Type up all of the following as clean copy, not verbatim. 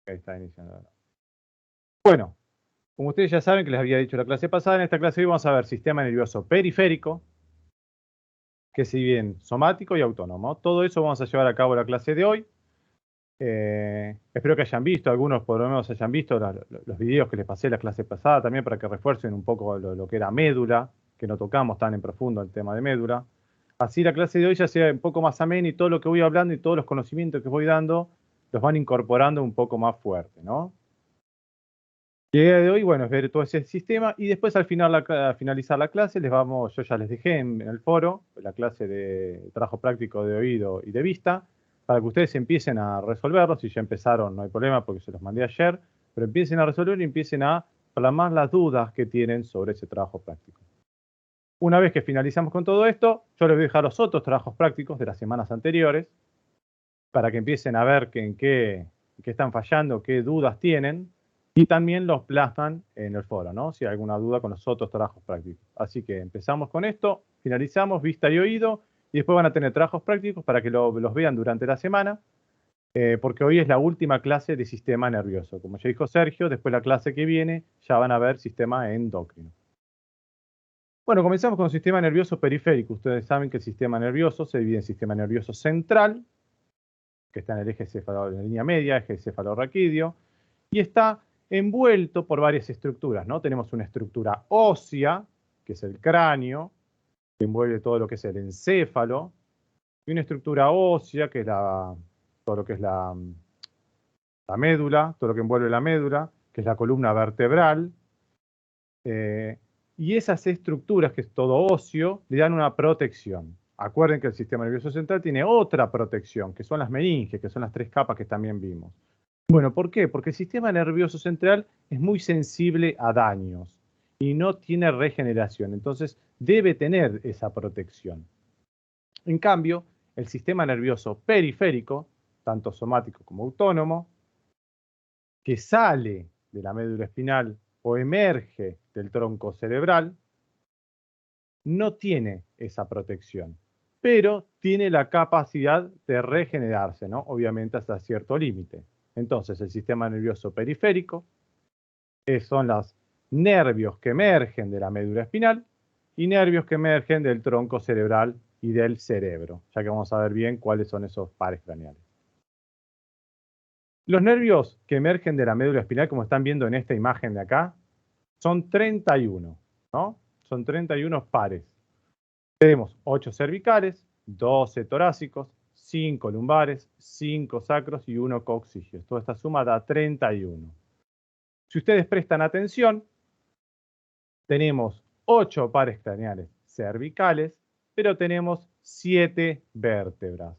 Ahí está iniciando ahora. Bueno, como ustedes ya saben que les había dicho la clase pasada, en esta clase hoy vamos a ver sistema nervioso periférico, que se divide en somático y autónomo. Todo eso vamos a llevar a cabo en la clase de hoy. Espero que hayan visto, algunos por lo menos hayan visto los videos que les pasé la clase pasada, también para que refuercen un poco lo que era médula, que no tocamos tan en profundo el tema de médula. Así la clase de hoy ya sea un poco más amena y todo lo que voy hablando y todos los conocimientos que voy dando los van incorporando un poco más fuerte, ¿no? La idea de hoy, bueno, es ver todo ese sistema y después al finalizar la clase yo ya les dejé en el foro la clase de trabajo práctico de oído y de vista para que ustedes empiecen a resolverlo. Si ya empezaron no hay problema porque se los mandé ayer, pero empiecen a resolver y empiecen a plasmar las dudas que tienen sobre ese trabajo práctico. Una vez que finalizamos con todo esto, yo les voy a dejar los otros trabajos prácticos de las semanas anteriores para que empiecen a ver en qué están fallando, qué dudas tienen. Y también los plasman en el foro, ¿no? Si hay alguna duda con los otros trabajos prácticos. Así que empezamos con esto, finalizamos, vista y oído, y después van a tener trabajos prácticos para que los vean durante la semana, porque hoy es la última clase de sistema nervioso. Como ya dijo Sergio, después la clase que viene ya van a ver sistema endocrino. Bueno, comenzamos con el sistema nervioso periférico. Ustedes saben que el sistema nervioso se divide en sistema nervioso central, que está en el eje en la línea media, eje cefalorraquídeo, y está envuelto por varias estructuras, ¿no? Tenemos una estructura ósea, que es el cráneo, que envuelve todo lo que es el encéfalo, y una estructura ósea, que es todo lo que es la médula, todo lo que envuelve la médula, que es la columna vertebral, y esas estructuras, que es todo óseo, le dan una protección. Acuerden que el sistema nervioso central tiene otra protección, que son las meninges, que son las 3 capas que también vimos. Bueno, ¿por qué? Porque el sistema nervioso central es muy sensible a daños y no tiene regeneración, entonces debe tener esa protección. En cambio, el sistema nervioso periférico, tanto somático como autónomo, que sale de la médula espinal o emerge del tronco cerebral, no tiene esa protección, pero tiene la capacidad de regenerarse, ¿no? Obviamente hasta cierto límite. Entonces, el sistema nervioso periférico son los nervios que emergen de la médula espinal y nervios que emergen del tronco cerebral y del cerebro, ya que vamos a ver bien cuáles son esos pares craneales. Los nervios que emergen de la médula espinal, como están viendo en esta imagen de acá, son 31, ¿no? Son 31 pares. Tenemos 8 cervicales, 12 torácicos, 5 lumbares, 5 sacros y 1 coxígeos. Toda esta suma da 31. Si ustedes prestan atención, tenemos 8 pares craneales cervicales, pero tenemos 7 vértebras.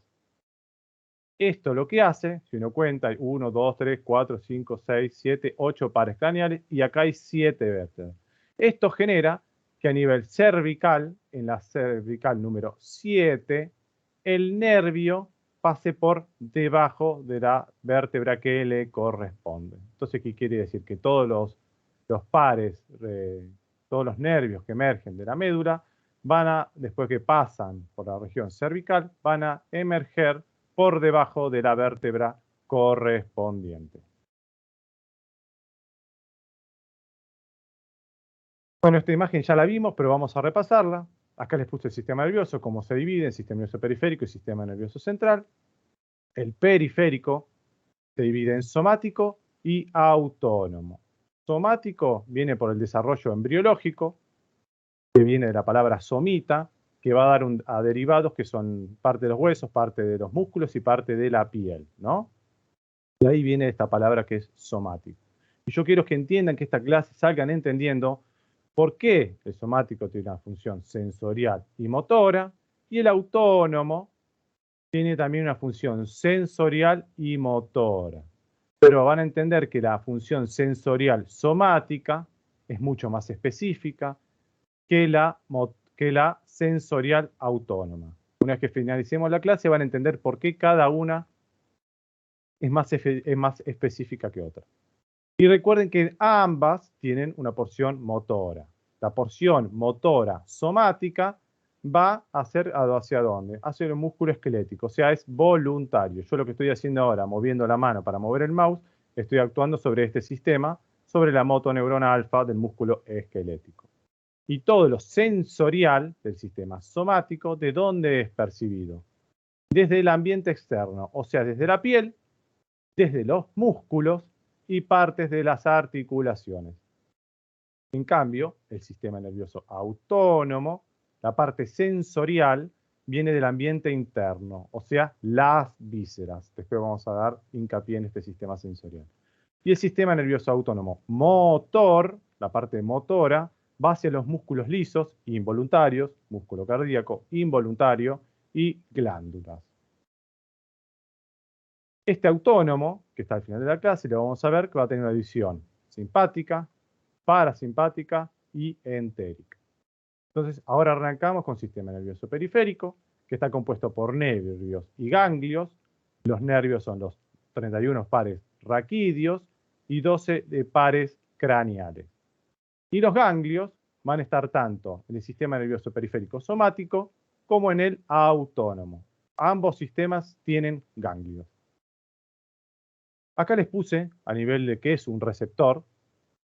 Esto lo que hace, si uno cuenta, 1, 2, 3, 4, 5, 6, 7, 8 pares craneales y acá hay 7 vértebras. Esto genera que a nivel cervical, en la cervical número 7, el nervio pase por debajo de la vértebra que le corresponde. Entonces, ¿qué quiere decir? Que todos los pares, todos los nervios que emergen de la médula, después que pasan por la región cervical, van a emerger por debajo de la vértebra correspondiente. Bueno, esta imagen ya la vimos, pero vamos a repasarla. Acá les puse el sistema nervioso, cómo se divide en sistema nervioso periférico y sistema nervioso central. El periférico se divide en somático y autónomo. Somático viene por el desarrollo embriológico, que viene de la palabra somita, que va a dar a derivados que son parte de los huesos, parte de los músculos y parte de la piel, ¿no? De ahí viene esta palabra que es somático. Y yo quiero que entiendan que esta clase salgan entendiendo por qué el somático tiene una función sensorial y motora, y el autónomo tiene también una función sensorial y motora. Pero van a entender que la función sensorial somática es mucho más específica que la sensorial autónoma. Una vez que finalicemos la clase van a entender por qué cada una es más específica que otra. Y recuerden que ambas tienen una porción motora. La porción motora somática va a ser hacia dónde? Hacia el músculo esquelético, o sea, es voluntario. Yo lo que estoy haciendo ahora, moviendo la mano para mover el mouse, estoy actuando sobre este sistema, sobre la motoneurona alfa del músculo esquelético. Y todo lo sensorial del sistema somático, ¿de dónde es percibido? Desde el ambiente externo, o sea, desde la piel, desde los músculos y partes de las articulaciones. En cambio, el sistema nervioso autónomo, la parte sensorial, viene del ambiente interno, o sea, las vísceras. Después vamos a dar hincapié en este sistema sensorial. Y el sistema nervioso autónomo motor, la parte motora, va hacia los músculos lisos e involuntarios, músculo cardíaco involuntario y glándulas. Este autónomo, que está al final de la clase, lo vamos a ver que va a tener una división simpática, parasimpática y entérica. Entonces, ahora arrancamos con sistema nervioso periférico, que está compuesto por nervios y ganglios. Los nervios son los 31 pares raquídeos y 12 de pares craneales. Y los ganglios van a estar tanto en el sistema nervioso periférico somático como en el autónomo. Ambos sistemas tienen ganglios. Acá les puse a nivel de qué es un receptor.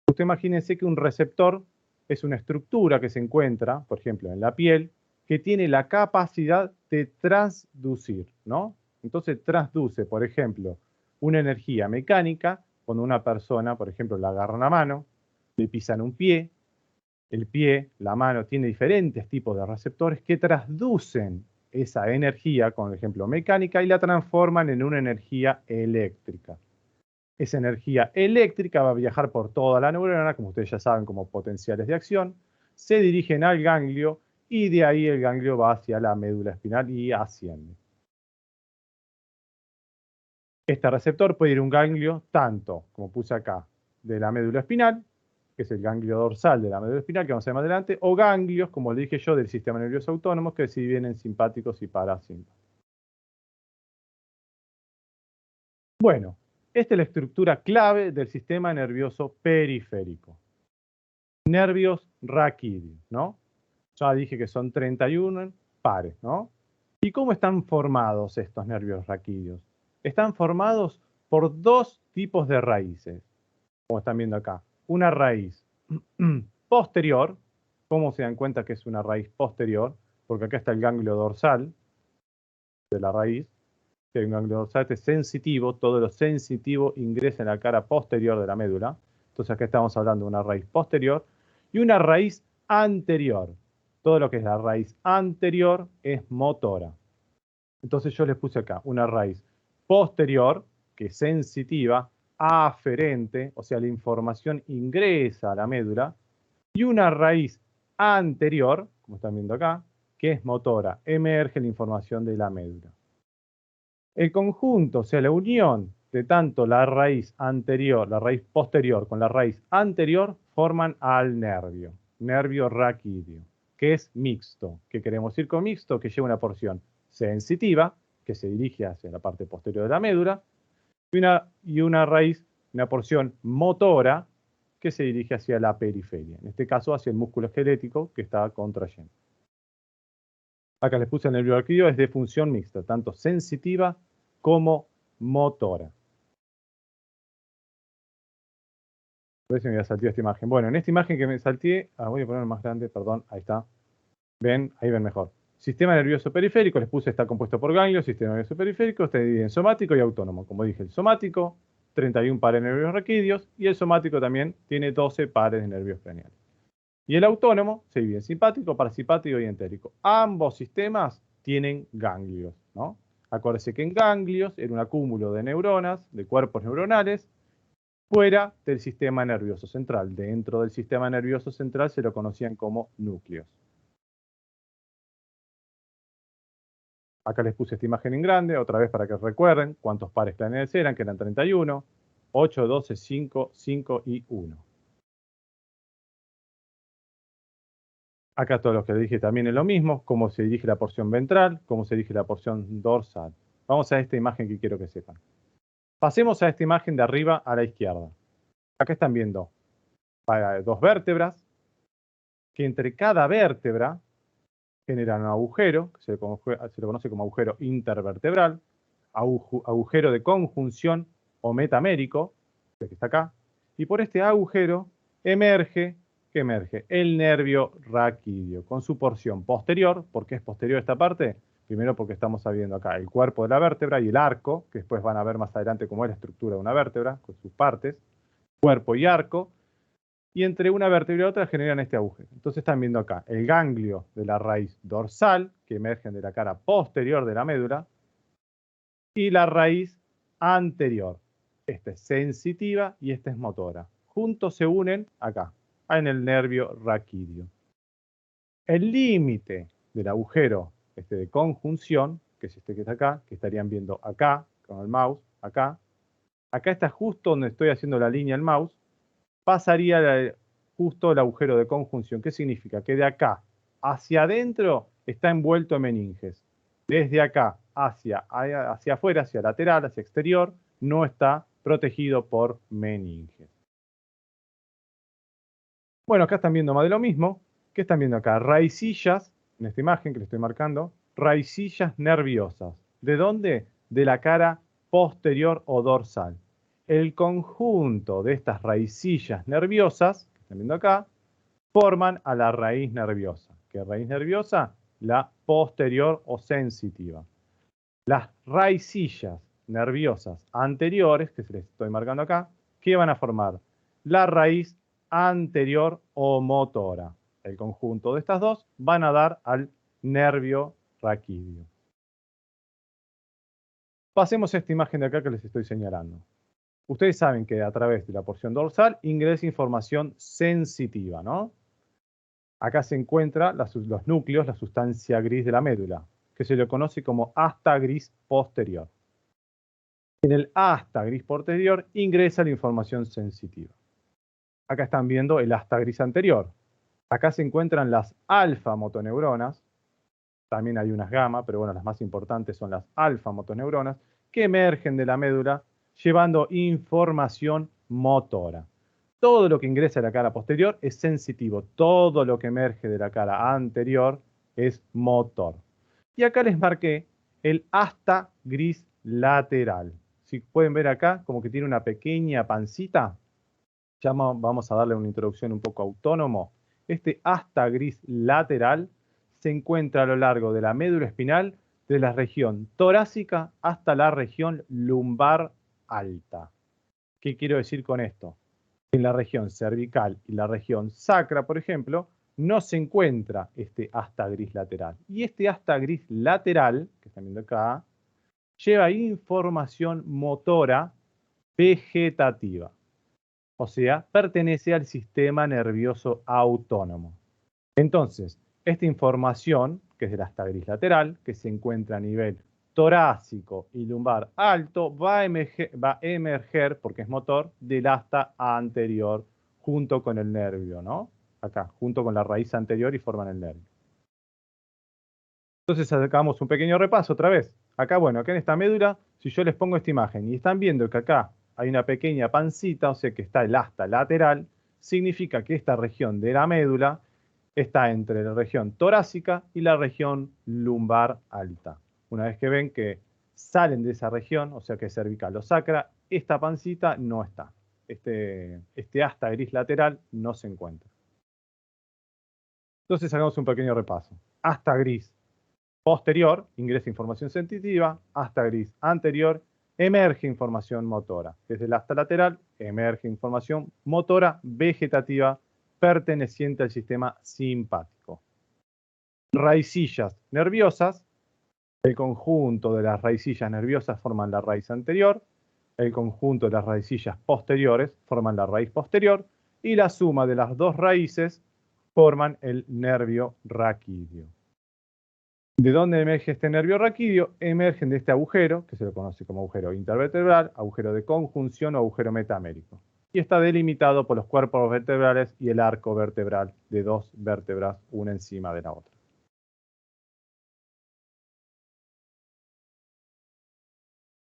Usted imagínense que un receptor es una estructura que se encuentra, por ejemplo, en la piel, que tiene la capacidad de transducir, ¿no? Entonces transduce, por ejemplo, una energía mecánica cuando una persona, por ejemplo, le agarra una mano, le pisan un pie, el pie, la mano, tiene diferentes tipos de receptores que transducen esa energía, con ejemplo mecánica, y la transforman en una energía eléctrica. Esa energía eléctrica va a viajar por toda la neurona, como ustedes ya saben, como potenciales de acción, se dirigen al ganglio y de ahí el ganglio va hacia la médula espinal y asciende. Este receptor puede ir a un ganglio tanto, como puse acá, de la médula espinal, que es el ganglio dorsal de la médula espinal, que vamos a ver más adelante, o ganglios, como le dije yo, del sistema nervioso autónomo, que se dividen en simpáticos y parasimpáticos. Bueno, esta es la estructura clave del sistema nervioso periférico. Nervios raquídeos, ¿no? Ya dije que son 31 pares, ¿no? ¿Y cómo están formados estos nervios raquídeos? Están formados por dos tipos de raíces, como están viendo acá. Una raíz posterior. ¿Cómo se dan cuenta que es una raíz posterior? Porque acá está el ganglio dorsal de la raíz. El ganglio dorsal es sensitivo, todo lo sensitivo ingresa en la cara posterior de la médula. Entonces acá estamos hablando de una raíz posterior y una raíz anterior. Todo lo que es la raíz anterior es motora. Entonces yo les puse acá una raíz posterior, que es sensitiva, aferente, o sea, la información ingresa a la médula, y una raíz anterior, como están viendo acá, que es motora, emerge la información de la médula. El conjunto, o sea, la unión de tanto la raíz anterior, la raíz posterior con la raíz anterior, forman al nervio raquídeo, que es mixto. ¿Qué queremos decir con mixto? Que lleva una porción sensitiva, que se dirige hacia la parte posterior de la médula, y una raíz, una porción motora, que se dirige hacia la periferia, en este caso hacia el músculo esquelético que está contrayendo. Acá les puse el nervio raquídeo, es de función mixta, tanto sensitiva como motora. A ver si me había saltado esta imagen. Bueno, en esta imagen que me salté, voy a poner más grande, perdón, ahí está. ¿Ven? Ahí ven mejor. Sistema nervioso periférico, les puse, está compuesto por ganglios, sistema nervioso periférico, está dividido en somático y autónomo. Como dije, el somático, 31 pares de nervios raquídeos, y el somático también tiene 12 pares de nervios craneales. Y el autónomo se divide en simpático, parasimpático y entérico. Ambos sistemas tienen ganglios, ¿no? Acuérdense que en ganglios era un acúmulo de neuronas, de cuerpos neuronales, fuera del sistema nervioso central. Dentro del sistema nervioso central se lo conocían como núcleos. Acá les puse esta imagen en grande, otra vez para que recuerden cuántos pares craneales eran, que eran 31, 8, 12, 5, 5 y 1. Acá todo lo que dije también es lo mismo, cómo se dirige la porción ventral, cómo se dirige la porción dorsal. Vamos a esta imagen que quiero que sepan. Pasemos a esta imagen de arriba a la izquierda. Acá están viendo dos vértebras, que entre cada vértebra generan un agujero, que se lo conoce como agujero intervertebral, agujero de conjunción o metamérico, que está acá, y por este agujero emerge, ¿qué emerge? El nervio raquídeo, con su porción posterior. ¿Por qué es posterior esta parte? Primero porque estamos viendo acá el cuerpo de la vértebra y el arco, que después van a ver más adelante cómo es la estructura de una vértebra, con sus partes, cuerpo y arco, y entre una vértebra y otra generan este agujero. Entonces están viendo acá el ganglio de la raíz dorsal, que emergen de la cara posterior de la médula, y la raíz anterior. Esta es sensitiva y esta es motora. Juntos se unen acá, en el nervio raquídeo. El límite del agujero de conjunción, que es este que está acá, que estarían viendo acá, con el mouse, acá. Acá está justo donde estoy haciendo la línea del mouse, pasaría justo el agujero de conjunción. ¿Qué significa? Que de acá hacia adentro está envuelto en meninges. Desde acá hacia afuera, hacia lateral, hacia exterior, no está protegido por meninges. Bueno, acá están viendo más de lo mismo. ¿Qué están viendo acá? Raicillas, en esta imagen que les estoy marcando, raicillas nerviosas. ¿De dónde? De la cara posterior o dorsal. El conjunto de estas raicillas nerviosas, que están viendo acá, forman a la raíz nerviosa. ¿Qué raíz nerviosa? La posterior o sensitiva. Las raicillas nerviosas anteriores, que se les estoy marcando acá, ¿qué van a formar? La raíz anterior o motora. El conjunto de estas dos van a dar al nervio raquídeo. Pasemos a esta imagen de acá que les estoy señalando. Ustedes saben que a través de la porción dorsal ingresa información sensitiva, ¿no? Acá se encuentra los núcleos, la sustancia gris de la médula, que se le conoce como asta gris posterior. En el asta gris posterior ingresa la información sensitiva. Acá están viendo el asta gris anterior. Acá se encuentran las alfa motoneuronas, también hay unas gamma, pero bueno, las más importantes son las alfa motoneuronas, que emergen de la médula llevando información motora. Todo lo que ingresa de la cara posterior es sensitivo, todo lo que emerge de la cara anterior es motor. Y acá les marqué el asta gris lateral. Si pueden ver acá, como que tiene una pequeña pancita, ya vamos a darle una introducción un poco autónomo. Este asta gris lateral se encuentra a lo largo de la médula espinal, de la región torácica hasta la región lumbar alta. ¿Qué quiero decir con esto? En la región cervical y la región sacra, por ejemplo, no se encuentra este asta gris lateral. Y este asta gris lateral, que están viendo acá, lleva información motora vegetativa. O sea, pertenece al sistema nervioso autónomo. Entonces, esta información, que es del asta gris lateral, que se encuentra a nivel torácico y lumbar alto, va a emerger, porque es motor, del asta anterior junto con el nervio, ¿no? Acá, junto con la raíz anterior y forman el nervio. Entonces sacamos un pequeño repaso otra vez. Acá, bueno, acá en esta médula, si yo les pongo esta imagen y están viendo que acá hay una pequeña pancita, o sea que está el asta lateral, significa que esta región de la médula está entre la región torácica y la región lumbar alta. Una vez que ven que salen de esa región, o sea que es cervical o sacra, esta pancita no está. Este asta gris lateral no se encuentra. Entonces hagamos un pequeño repaso. Asta gris posterior, ingresa información sensitiva, asta gris anterior, emerge información motora. Desde el asta lateral, emerge información motora vegetativa perteneciente al sistema simpático. Raicillas nerviosas, el conjunto de las raicillas nerviosas forman la raíz anterior, el conjunto de las raicillas posteriores forman la raíz posterior, y la suma de las dos raíces forman el nervio raquídeo. ¿De dónde emerge este nervio raquídeo? Emergen de este agujero, que se lo conoce como agujero intervertebral, agujero de conjunción o agujero metamérico. Y está delimitado por los cuerpos vertebrales y el arco vertebral de dos vértebras, una encima de la otra.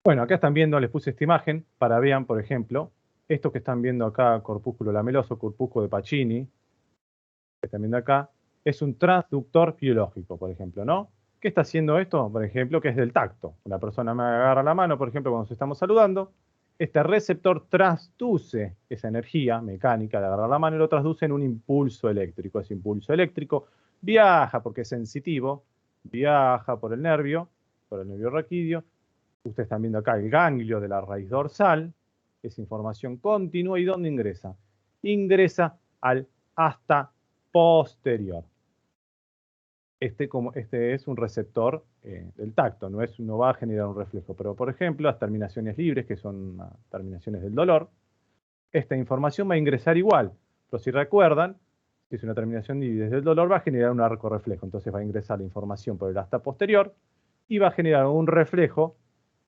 Bueno, acá están viendo, les puse esta imagen para vean, por ejemplo, esto que están viendo acá, corpúsculo lameloso, corpúsculo de Pacini, que están viendo acá, es un transductor biológico, por ejemplo, ¿no? ¿Qué está haciendo esto? Por ejemplo, que es del tacto. Una persona me agarra la mano, por ejemplo, cuando nos estamos saludando, Este receptor transduce esa energía mecánica de agarrar la mano y lo transduce en un impulso eléctrico. Ese impulso eléctrico viaja porque es sensitivo, viaja por el nervio raquídeo. Ustedes están viendo acá el ganglio de la raíz dorsal, es información continua. ¿Y dónde ingresa? Ingresa al asta posterior. Este es un receptor del tacto, no va a generar un reflejo. Pero, por ejemplo, las terminaciones libres, que son terminaciones del dolor, esta información va a ingresar igual. Pero si recuerdan, si es una terminación libre del dolor, va a generar un arco reflejo. Entonces va a ingresar la información por el asta posterior y va a generar un reflejo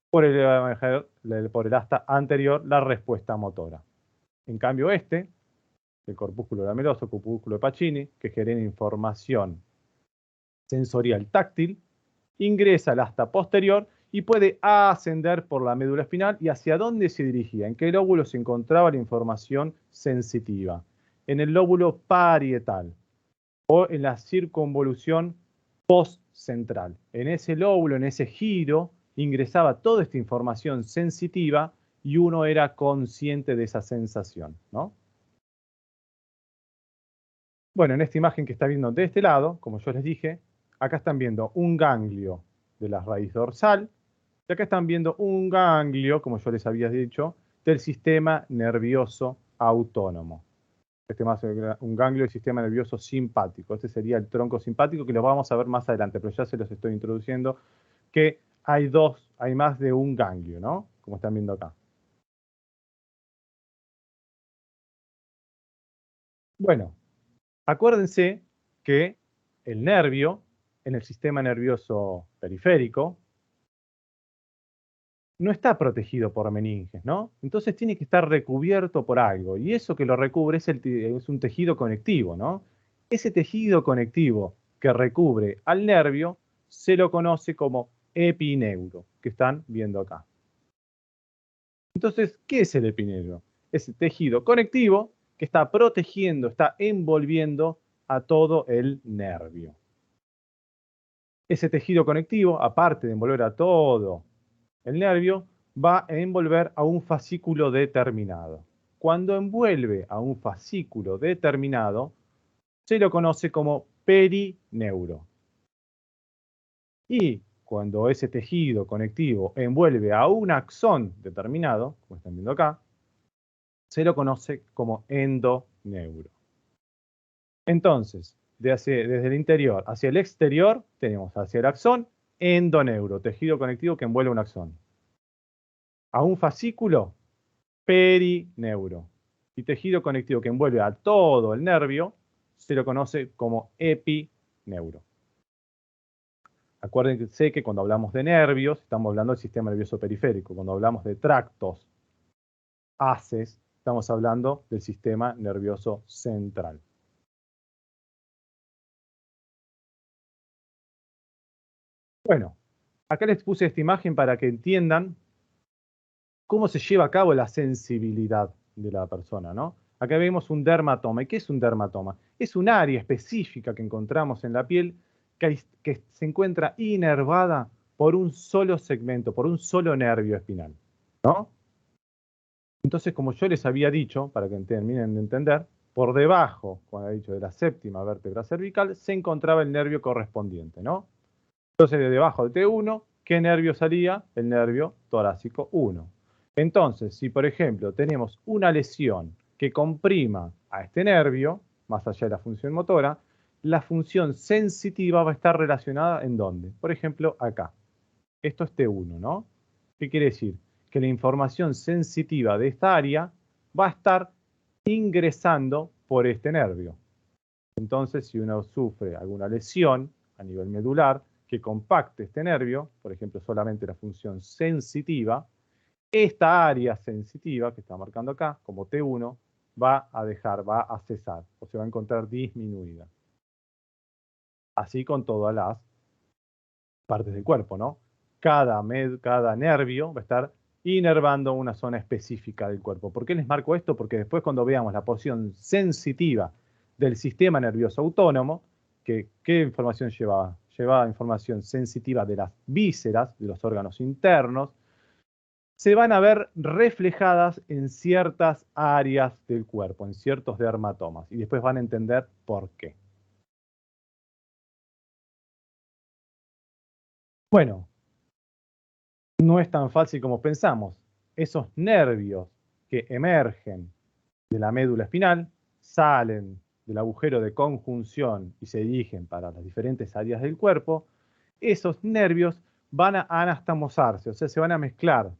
por el asta anterior, la respuesta motora. En cambio, el corpúsculo lameloso, corpúsculo de Pacini, que genera información sensorial táctil, ingresa al asta posterior y puede ascender por la médula espinal. ¿Y hacia dónde se dirigía? ¿En qué lóbulo se encontraba la información sensitiva? En el lóbulo parietal o en la circunvolución postcentral. En ese lóbulo, en ese giro, ingresaba toda esta información sensitiva y uno era consciente de esa sensación, ¿no? Bueno, en esta imagen que está viendo de este lado, como yo les dije, acá están viendo un ganglio de la raíz dorsal y acá están viendo un ganglio, como yo les había dicho, del sistema nervioso autónomo. Este más un ganglio del sistema nervioso simpático. Este sería el tronco simpático, que lo vamos a ver más adelante, pero ya se los estoy introduciendo, que hay más de un ganglio, ¿no? Como están viendo acá. Bueno, acuérdense que el nervio en el sistema nervioso periférico no está protegido por meninges, ¿no? Entonces tiene que estar recubierto por algo, y eso que lo recubre es un tejido conectivo, ¿no? Ese tejido conectivo que recubre al nervio se lo conoce como epineuro, que están viendo acá. Entonces, ¿qué es el epineuro? Es el tejido conectivo que está protegiendo, está envolviendo a todo el nervio. Ese tejido conectivo, aparte de envolver a todo el nervio, va a envolver a un fascículo determinado. Cuando envuelve a un fascículo determinado, se lo conoce como perineuro. Y cuando ese tejido conectivo envuelve a un axón determinado, como están viendo acá, se lo conoce como endoneuro. Entonces, desde el interior hacia el exterior, tenemos hacia el axón, endoneuro, tejido conectivo que envuelve un axón. A un fascículo, perineuro. Y tejido conectivo que envuelve a todo el nervio, se lo conoce como epineuro. Acuérdense que cuando hablamos de nervios, estamos hablando del sistema nervioso periférico. Cuando hablamos de tractos, haces, estamos hablando del sistema nervioso central. Bueno, acá les puse esta imagen para que entiendan cómo se lleva a cabo la sensibilidad de la persona, ¿no? Acá vemos un dermatoma. ¿Y qué es un dermatoma? Es un área específica que encontramos en la piel que se encuentra inervada por un solo segmento, por un solo nervio espinal, ¿no? Entonces, como yo les había dicho, para que terminen de entender, por debajo, como he dicho, de la séptima vértebra cervical, se encontraba el nervio correspondiente, ¿no? Entonces, de debajo del T1, ¿qué nervio salía? El nervio torácico 1. Entonces, si por ejemplo tenemos una lesión que comprima a este nervio, más allá de la función motora, la función sensitiva va a estar relacionada ¿en dónde? Por ejemplo, acá. Esto es T1, ¿no? ¿Qué quiere decir? Que la información sensitiva de esta área va a estar ingresando por este nervio. Entonces, si uno sufre alguna lesión a nivel medular que compacte este nervio, por ejemplo, solamente la función sensitiva, esta área sensitiva que está marcando acá, como T1, va a cesar, o se va a encontrar disminuida. Así con todas las partes del cuerpo, ¿no? Cada nervio va a estar inervando una zona específica del cuerpo. ¿Por qué les marco esto? Porque después cuando veamos la porción sensitiva del sistema nervioso autónomo, ¿qué información llevaba? Llevaba información sensitiva de las vísceras, de los órganos internos, se van a ver reflejadas en ciertas áreas del cuerpo, en ciertos dermatomas, y después van a entender por qué. Bueno, no es tan fácil como pensamos. Esos nervios que emergen de la médula espinal salen del agujero de conjunción y se dirigen para las diferentes áreas del cuerpo. Esos nervios van a anastomosarse, o sea, se van a mezclar,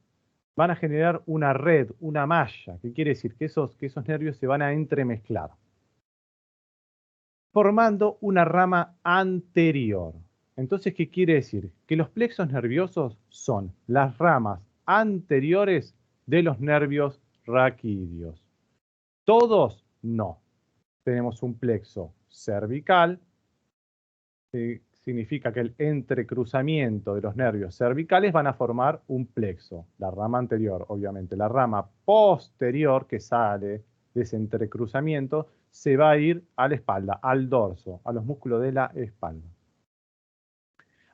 van a generar una red, una malla. ¿Qué quiere decir? Que esos nervios se van a entremezclar, formando una rama anterior. Entonces, ¿qué quiere decir? Que los plexos nerviosos son las ramas anteriores de los nervios raquídeos. Todos no. Tenemos un plexo cervical, que significa que el entrecruzamiento de los nervios cervicales van a formar un plexo, la rama anterior, obviamente. La rama posterior que sale de ese entrecruzamiento se va a ir a la espalda, al dorso, a los músculos de la espalda.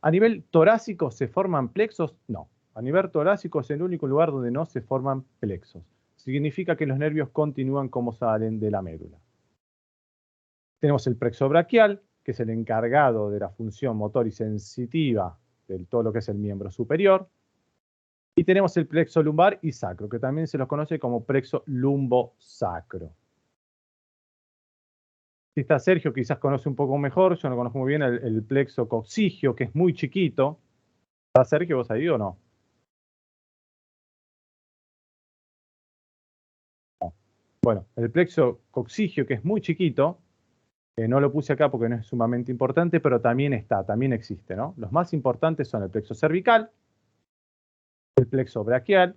A nivel torácico, ¿se forman plexos? No. A nivel torácico es el único lugar donde no se forman plexos. Significa que los nervios continúan como salen de la médula. Tenemos el plexo braquial, que es el encargado de la función motor y sensitiva de todo lo que es el miembro superior. Y tenemos el plexo lumbar y sacro, que también se los conoce como plexo lumbosacro. Si está Sergio, quizás conoce un poco mejor, yo no conozco muy bien el plexo coccigio, que es muy chiquito. ¿Está Sergio vos ahí o no? No. Bueno, el plexo coccigio, que es muy chiquito, no lo puse acá porque no es sumamente importante, pero también está, también existe, ¿no? Los más importantes son el plexo cervical, el plexo braquial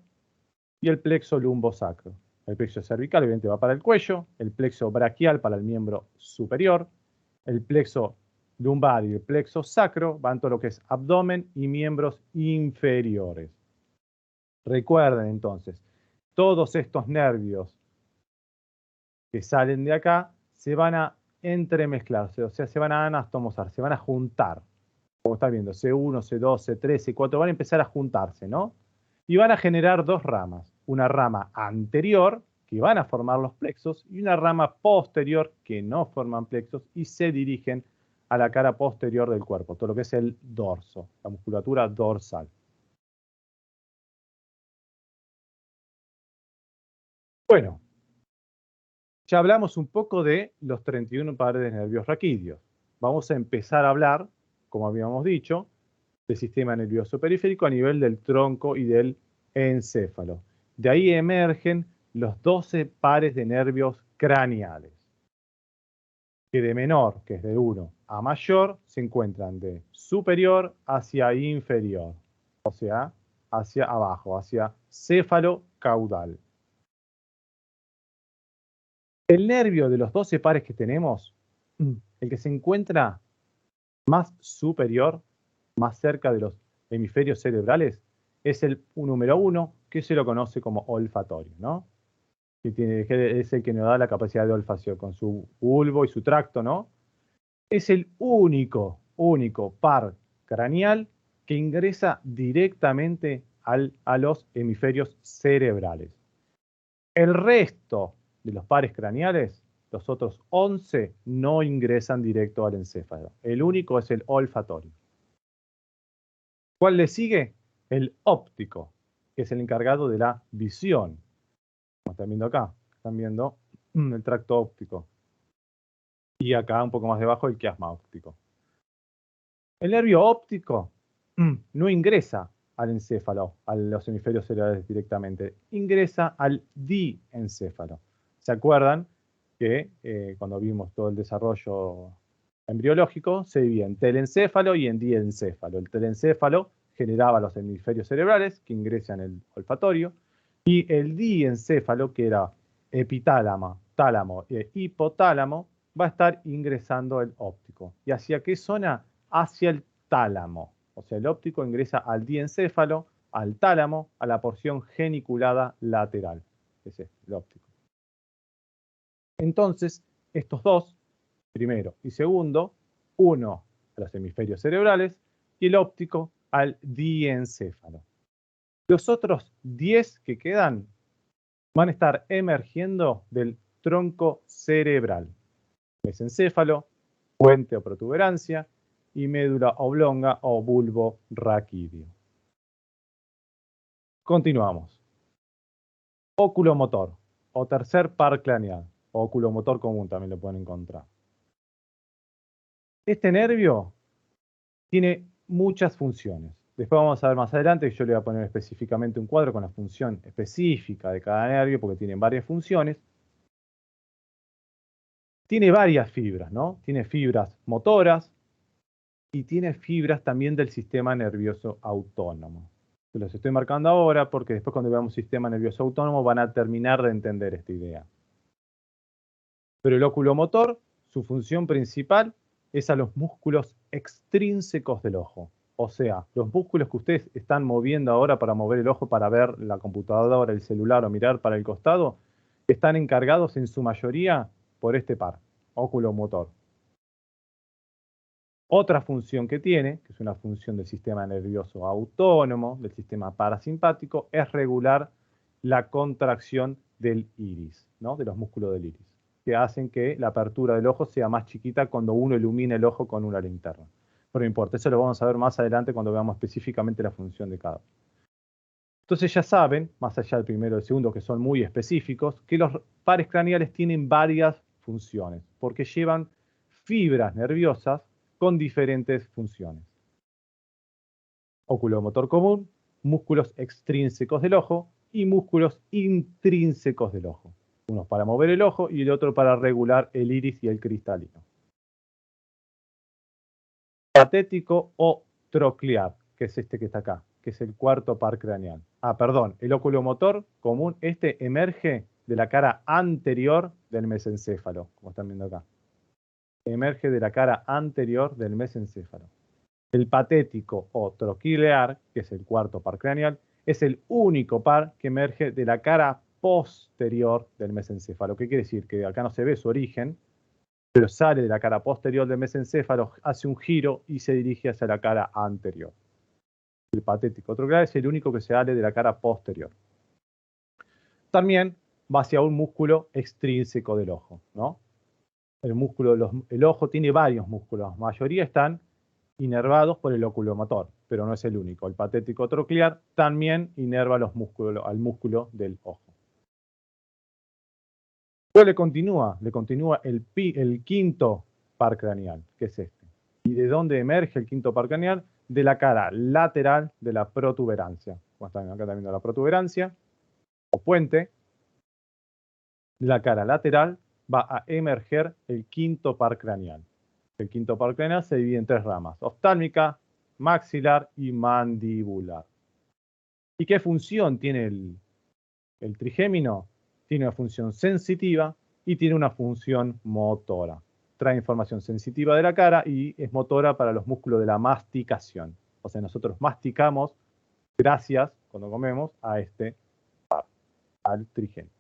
y el plexo lumbosacro. El plexo cervical obviamente va para el cuello, el plexo braquial para el miembro superior, el plexo lumbar y el plexo sacro van todo lo que es abdomen y miembros inferiores. Recuerden entonces, todos estos nervios que salen de acá se van a entremezclarse, o sea, se van a anastomosar, se van a juntar. Como están viendo, C1, C2, C3, C4, van a empezar a juntarse, ¿no? Y van a generar dos ramas. Una rama anterior, que van a formar los plexos, y una rama posterior, que no forman plexos, y se dirigen a la cara posterior del cuerpo, todo lo que es el dorso, la musculatura dorsal. Bueno, ya hablamos un poco de los 31 pares de nervios raquídeos. Vamos a empezar a hablar, como habíamos dicho, del sistema nervioso periférico a nivel del tronco y del encéfalo. De ahí emergen los 12 pares de nervios craneales, que de menor, que es de 1 a mayor, se encuentran de superior hacia inferior, o sea, hacia abajo, hacia céfalo caudal. El nervio de los 12 pares que tenemos, el que se encuentra más superior, más cerca de los hemisferios cerebrales, es el número 1, que se lo conoce como olfatorio, ¿no? Que es el que nos da la capacidad de olfacción con su bulbo y su tracto, ¿no? Es el único par craneal que ingresa directamente a los hemisferios cerebrales. El resto de los pares craneales, los otros 11, no ingresan directo al encéfalo. El único es el olfatorio. ¿Cuál le sigue? El óptico, que es el encargado de la visión. Como están viendo acá, están viendo el tracto óptico. Y acá un poco más debajo el quiasma óptico. El nervio óptico no ingresa al encéfalo, a los hemisferios cerebrales directamente, ingresa al diencéfalo. ¿Se acuerdan que cuando vimos todo el desarrollo embriológico se dividía en telencéfalo y en diencéfalo? El telencéfalo generaba los hemisferios cerebrales que ingresan el olfatorio y el diencéfalo, que era epitálamo, tálamo e hipotálamo, va a estar ingresando el óptico. ¿Y hacia qué zona? Hacia el tálamo. O sea, el óptico ingresa al diencéfalo, al tálamo, a la porción geniculada lateral. Ese es el óptico. Entonces, estos dos, primero y segundo, uno a los hemisferios cerebrales y el óptico al diencéfalo. Los otros 10 que quedan van a estar emergiendo del tronco cerebral. Mesencéfalo, puente o protuberancia y médula oblonga o bulbo raquídeo. Continuamos. Oculomotor o tercer par craneal. O oculomotor común también lo pueden encontrar. Este nervio tiene muchas funciones. Después vamos a ver más adelante que yo le voy a poner específicamente un cuadro con la función específica de cada nervio porque tienen varias funciones. Tiene varias fibras, ¿no? Tiene fibras motoras y tiene fibras también del sistema nervioso autónomo. Se los estoy marcando ahora porque después cuando veamos sistema nervioso autónomo van a terminar de entender esta idea. Pero el oculomotor, su función principal es a los músculos extrínsecos del ojo. O sea, los músculos que ustedes están moviendo ahora para mover el ojo para ver la computadora, el celular o mirar para el costado, están encargados en su mayoría por este par, oculomotor. Otra función que tiene, que es una función del sistema nervioso autónomo, del sistema parasimpático, es regular la contracción del iris, ¿no? De los músculos del iris, que hacen que la apertura del ojo sea más chiquita cuando uno ilumina el ojo con una linterna. Pero no importa, eso lo vamos a ver más adelante cuando veamos específicamente la función de cada uno. Entonces ya saben, más allá del primero y del segundo, que son muy específicos, que los pares craneales tienen varias funciones, porque llevan fibras nerviosas con diferentes funciones. Oculomotor común, músculos extrínsecos del ojo y músculos intrínsecos del ojo. Uno para mover el ojo y el otro para regular el iris y el cristalino. Patético o troclear, que es este que está acá, que es el cuarto par craneal. El oculomotor común, este emerge de la cara anterior del mesencéfalo, como están viendo acá. Emerge de la cara anterior del mesencéfalo. El patético o troquilear, que es el cuarto par craneal, es el único par que emerge de la cara posterior del mesencéfalo. ¿Qué quiere decir? Que acá no se ve su origen, pero sale de la cara posterior del mesencéfalo, hace un giro y se dirige hacia la cara anterior. El patético troquilear es el único que se sale de la cara posterior. También va hacia un músculo extrínseco del ojo, ¿no? El ojo tiene varios músculos, la mayoría están inervados por el oculomotor, pero no es el único. El patético troclear también inerva al músculo del ojo. Luego le continúa el quinto par craneal, que es este. ¿Y de dónde emerge el quinto par craneal? De la cara lateral de la protuberancia. Como están acá también la protuberancia, o puente. De la cara lateral va a emerger el quinto par craneal. El quinto par craneal se divide en tres ramas: oftálmica, maxilar y mandibular. ¿Y qué función tiene el trigémino? Tiene una función sensitiva y tiene una función motora. Trae información sensitiva de la cara y es motora para los músculos de la masticación. O sea, nosotros masticamos gracias, cuando comemos, a este par, al trigémino.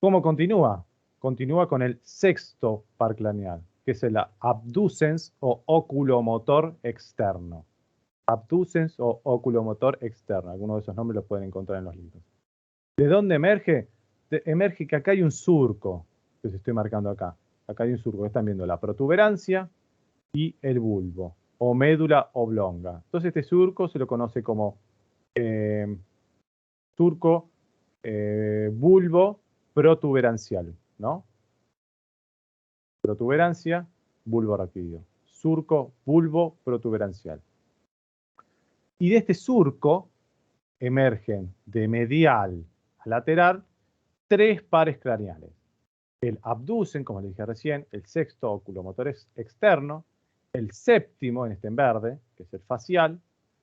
¿Cómo continúa? Continúa con el sexto par craneal, que es el abducens o oculomotor externo. Abducens o oculomotor externo. Algunos de esos nombres los pueden encontrar en los libros. ¿De dónde emerge? Emerge que acá hay un surco, que os estoy marcando acá. Acá hay un surco, están viendo la protuberancia y el bulbo, o médula oblonga. Entonces este surco se lo conoce como surco bulbo protuberancial, ¿no? Protuberancia, bulbo raquídeo. Surco, bulbo protuberancial. Y de este surco emergen de medial a lateral tres pares craneales. El abducen, como les dije recién, el sexto oculomotor externo, el séptimo, en este en verde, que es el facial,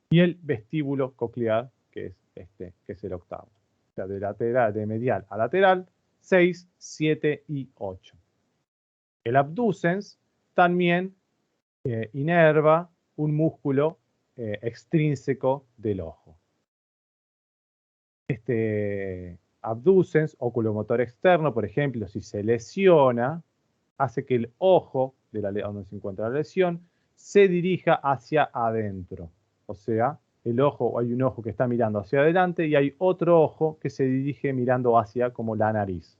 y el vestíbulo coclear, que es este, que es el octavo. O sea, de medial a lateral, 6, 7 y 8. El abducens también inerva un músculo extrínseco del ojo. Este abducens, oculomotor externo, por ejemplo, si se lesiona, hace que el ojo, donde se encuentra la lesión, se dirija hacia adentro. O sea, el ojo, hay un ojo que está mirando hacia adelante y hay otro ojo que se dirige mirando hacia como la nariz.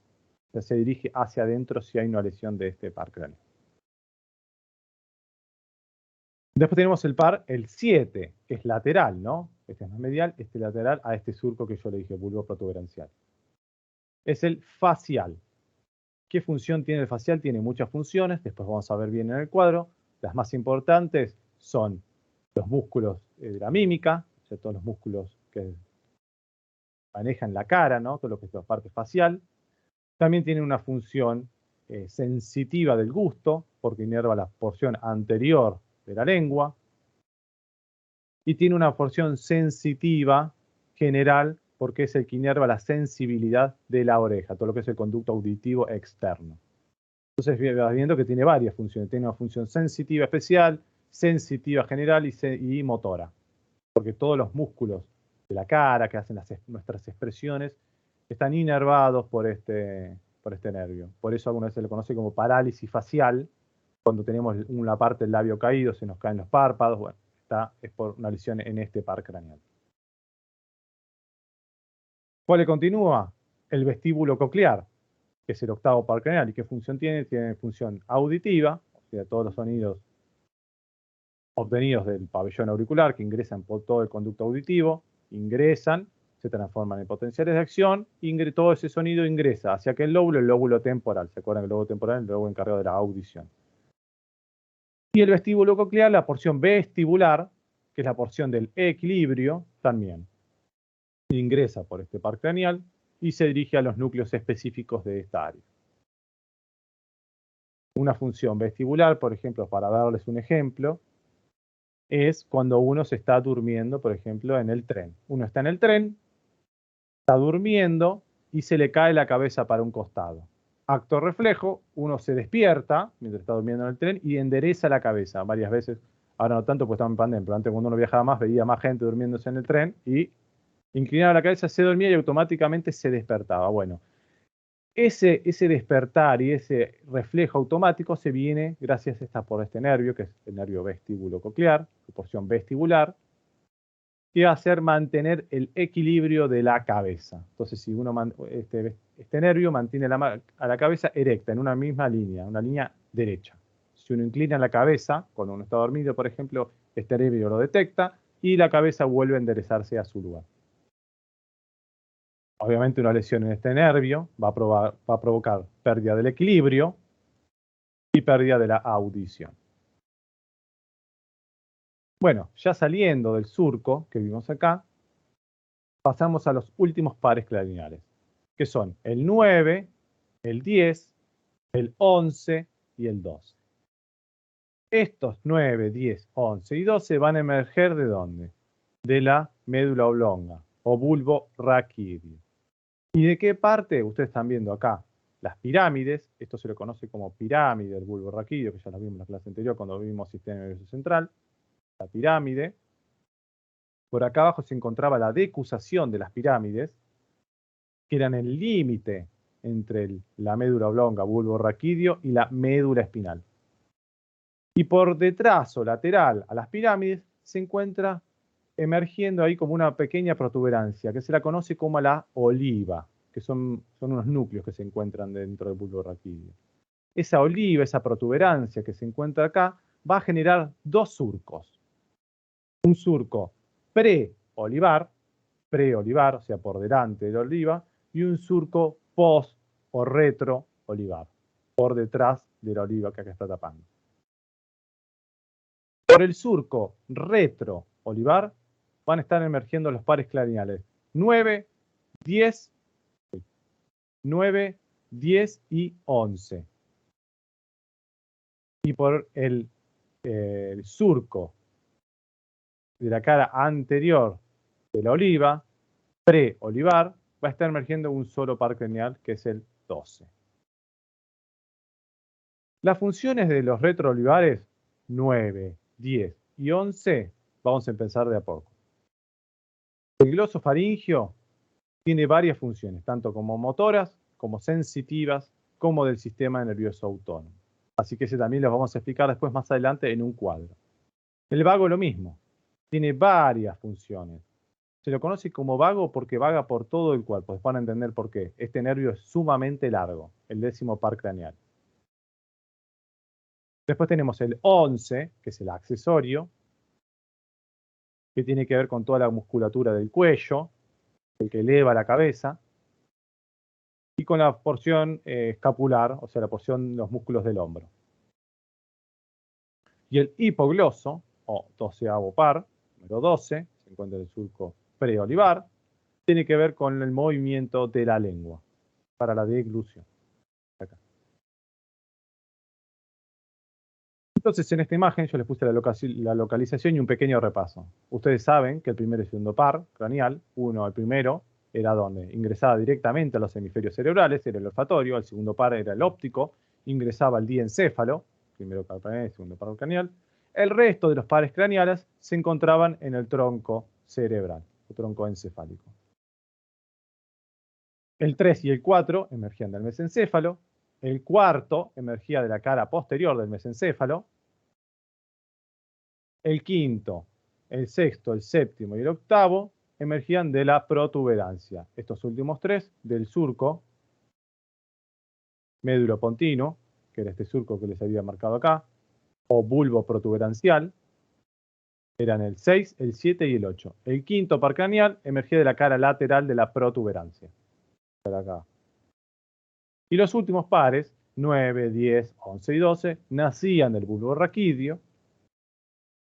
O sea, se dirige hacia adentro si hay una lesión de este par craneal. Después tenemos el par, el 7, que es lateral, ¿no? Este es más medial, este lateral a este surco que yo le dije, bulbo protuberancial. Es el facial. ¿Qué función tiene el facial? Tiene muchas funciones, después vamos a ver bien en el cuadro. Las más importantes son los músculos de la mímica, o sea, todos los músculos que manejan la cara, ¿no? Todo lo que es la parte facial. También tiene una función sensitiva del gusto, porque inerva la porción anterior de la lengua. Y tiene una porción sensitiva general, porque es el que inerva la sensibilidad de la oreja, todo lo que es el conducto auditivo externo. Entonces vas viendo que tiene varias funciones. Tiene una función sensitiva especial, sensitiva general y motora. Porque todos los músculos de la cara que hacen nuestras expresiones están inervados por este nervio. Por eso algunas veces se le conoce como parálisis facial. Cuando tenemos una parte del labio caído, se nos caen los párpados. Bueno, es por una lesión en este par craneal. ¿Cuál le continúa? El vestíbulo coclear, que es el octavo par craneal. ¿Y qué función tiene? Tiene función auditiva, o sea, todos los sonidos obtenidos del pabellón auricular que ingresan por todo el conducto auditivo, ingresan, se transforman en potenciales de acción, todo ese sonido ingresa hacia aquel lóbulo, el lóbulo temporal. ¿Se acuerdan que el lóbulo temporal es el lóbulo encargado de la audición? Y el vestíbulo coclear, la porción vestibular, que es la porción del equilibrio, también ingresa por este par craneal y se dirige a los núcleos específicos de esta área. Una función vestibular, por ejemplo, para darles un ejemplo, es cuando uno se está durmiendo, por ejemplo, en el tren. Uno está en el tren, está durmiendo y se le cae la cabeza para un costado. Acto reflejo, uno se despierta mientras está durmiendo en el tren y endereza la cabeza varias veces. Ahora no tanto, pues estamos en pandemia, pero antes cuando uno viajaba más, veía más gente durmiéndose en el tren y inclinaba la cabeza, se dormía y automáticamente se despertaba. Bueno, ese despertar y ese reflejo automático se viene gracias por este nervio, que es el nervio vestíbulo coclear, su porción vestibular, que va a hacer mantener el equilibrio de la cabeza. Entonces, si uno este nervio mantiene a la cabeza erecta, en una misma línea, una línea derecha. Si uno inclina la cabeza, cuando uno está dormido, por ejemplo, este nervio lo detecta y la cabeza vuelve a enderezarse a su lugar. Obviamente una lesión en este nervio va a provocar pérdida del equilibrio y pérdida de la audición. Bueno, ya saliendo del surco que vimos acá, pasamos a los últimos pares craneales, que son el 9, el 10, el 11 y el 12. Estos 9, 10, 11 y 12 van a emerger ¿de dónde? De la médula oblonga o bulbo raquídeo. ¿Y de qué parte? Ustedes están viendo acá las pirámides. Esto se lo conoce como pirámide del bulbo raquídeo, que ya lo vimos en la clase anterior cuando vimos sistema nervioso central. La pirámide. Por acá abajo se encontraba la decusación de las pirámides, que eran el límite entre la médula oblonga, bulbo raquídeo, y la médula espinal. Y por detrás o lateral a las pirámides se encuentra emergiendo ahí como una pequeña protuberancia, que se la conoce como la oliva, que son unos núcleos que se encuentran dentro del bulbo raquídeo. Esa oliva, esa protuberancia que se encuentra acá, va a generar dos surcos. Un surco pre-olivar, o sea, por delante de la oliva, y un surco post o retro-olivar, por detrás de la oliva que acá está tapando. Por el surco retro-olivar van a estar emergiendo los pares craneales 9, 10, 9, 10 y 11. Y por el surco de la cara anterior de la oliva, pre-olivar, va a estar emergiendo un solo par craneal, que es el 12. Las funciones de los retroolivares 9, 10 y 11, vamos a empezar de a poco. El glosofaringio tiene varias funciones, tanto como motoras, como sensitivas, como del sistema nervioso autónomo. Así que ese también los vamos a explicar después más adelante en un cuadro. El vago lo mismo. tiene varias funciones. Se lo conoce como vago porque vaga por todo el cuerpo. Después van a entender por qué. Este nervio es sumamente largo, el 10º par craneal. Después tenemos el 11, que es el accesorio, que tiene que ver con toda la musculatura del cuello, el que eleva la cabeza, y con la porción escapular, o sea, la porción de los músculos del hombro. Y el hipogloso, o 12º par, número 12, se encuentra en el surco preolivar, tiene que ver con el movimiento de la lengua para la deglución. Acá. Entonces, en esta imagen yo les puse la localización y un pequeño repaso. Ustedes saben que el primer y segundo par craneal, el primero era donde ingresaba directamente a los hemisferios cerebrales, era el olfatorio, el segundo par era el óptico, ingresaba al diencéfalo, primero par craneal, segundo par craneal. El resto de los pares craneales se encontraban en el tronco cerebral, o tronco encefálico. El 3 y el 4 emergían del mesencéfalo, el cuarto emergía de la cara posterior del mesencéfalo, el quinto, el sexto, el séptimo y el octavo emergían de la protuberancia. Estos últimos tres del surco médulo-pontino, que era este surco que les había marcado acá, o bulbo protuberancial, eran el 6, el 7 y el 8. El quinto par craneal emergía de la cara lateral de la protuberancia. Acá. Y los últimos pares, 9, 10, 11 y 12, nacían del bulbo raquídeo.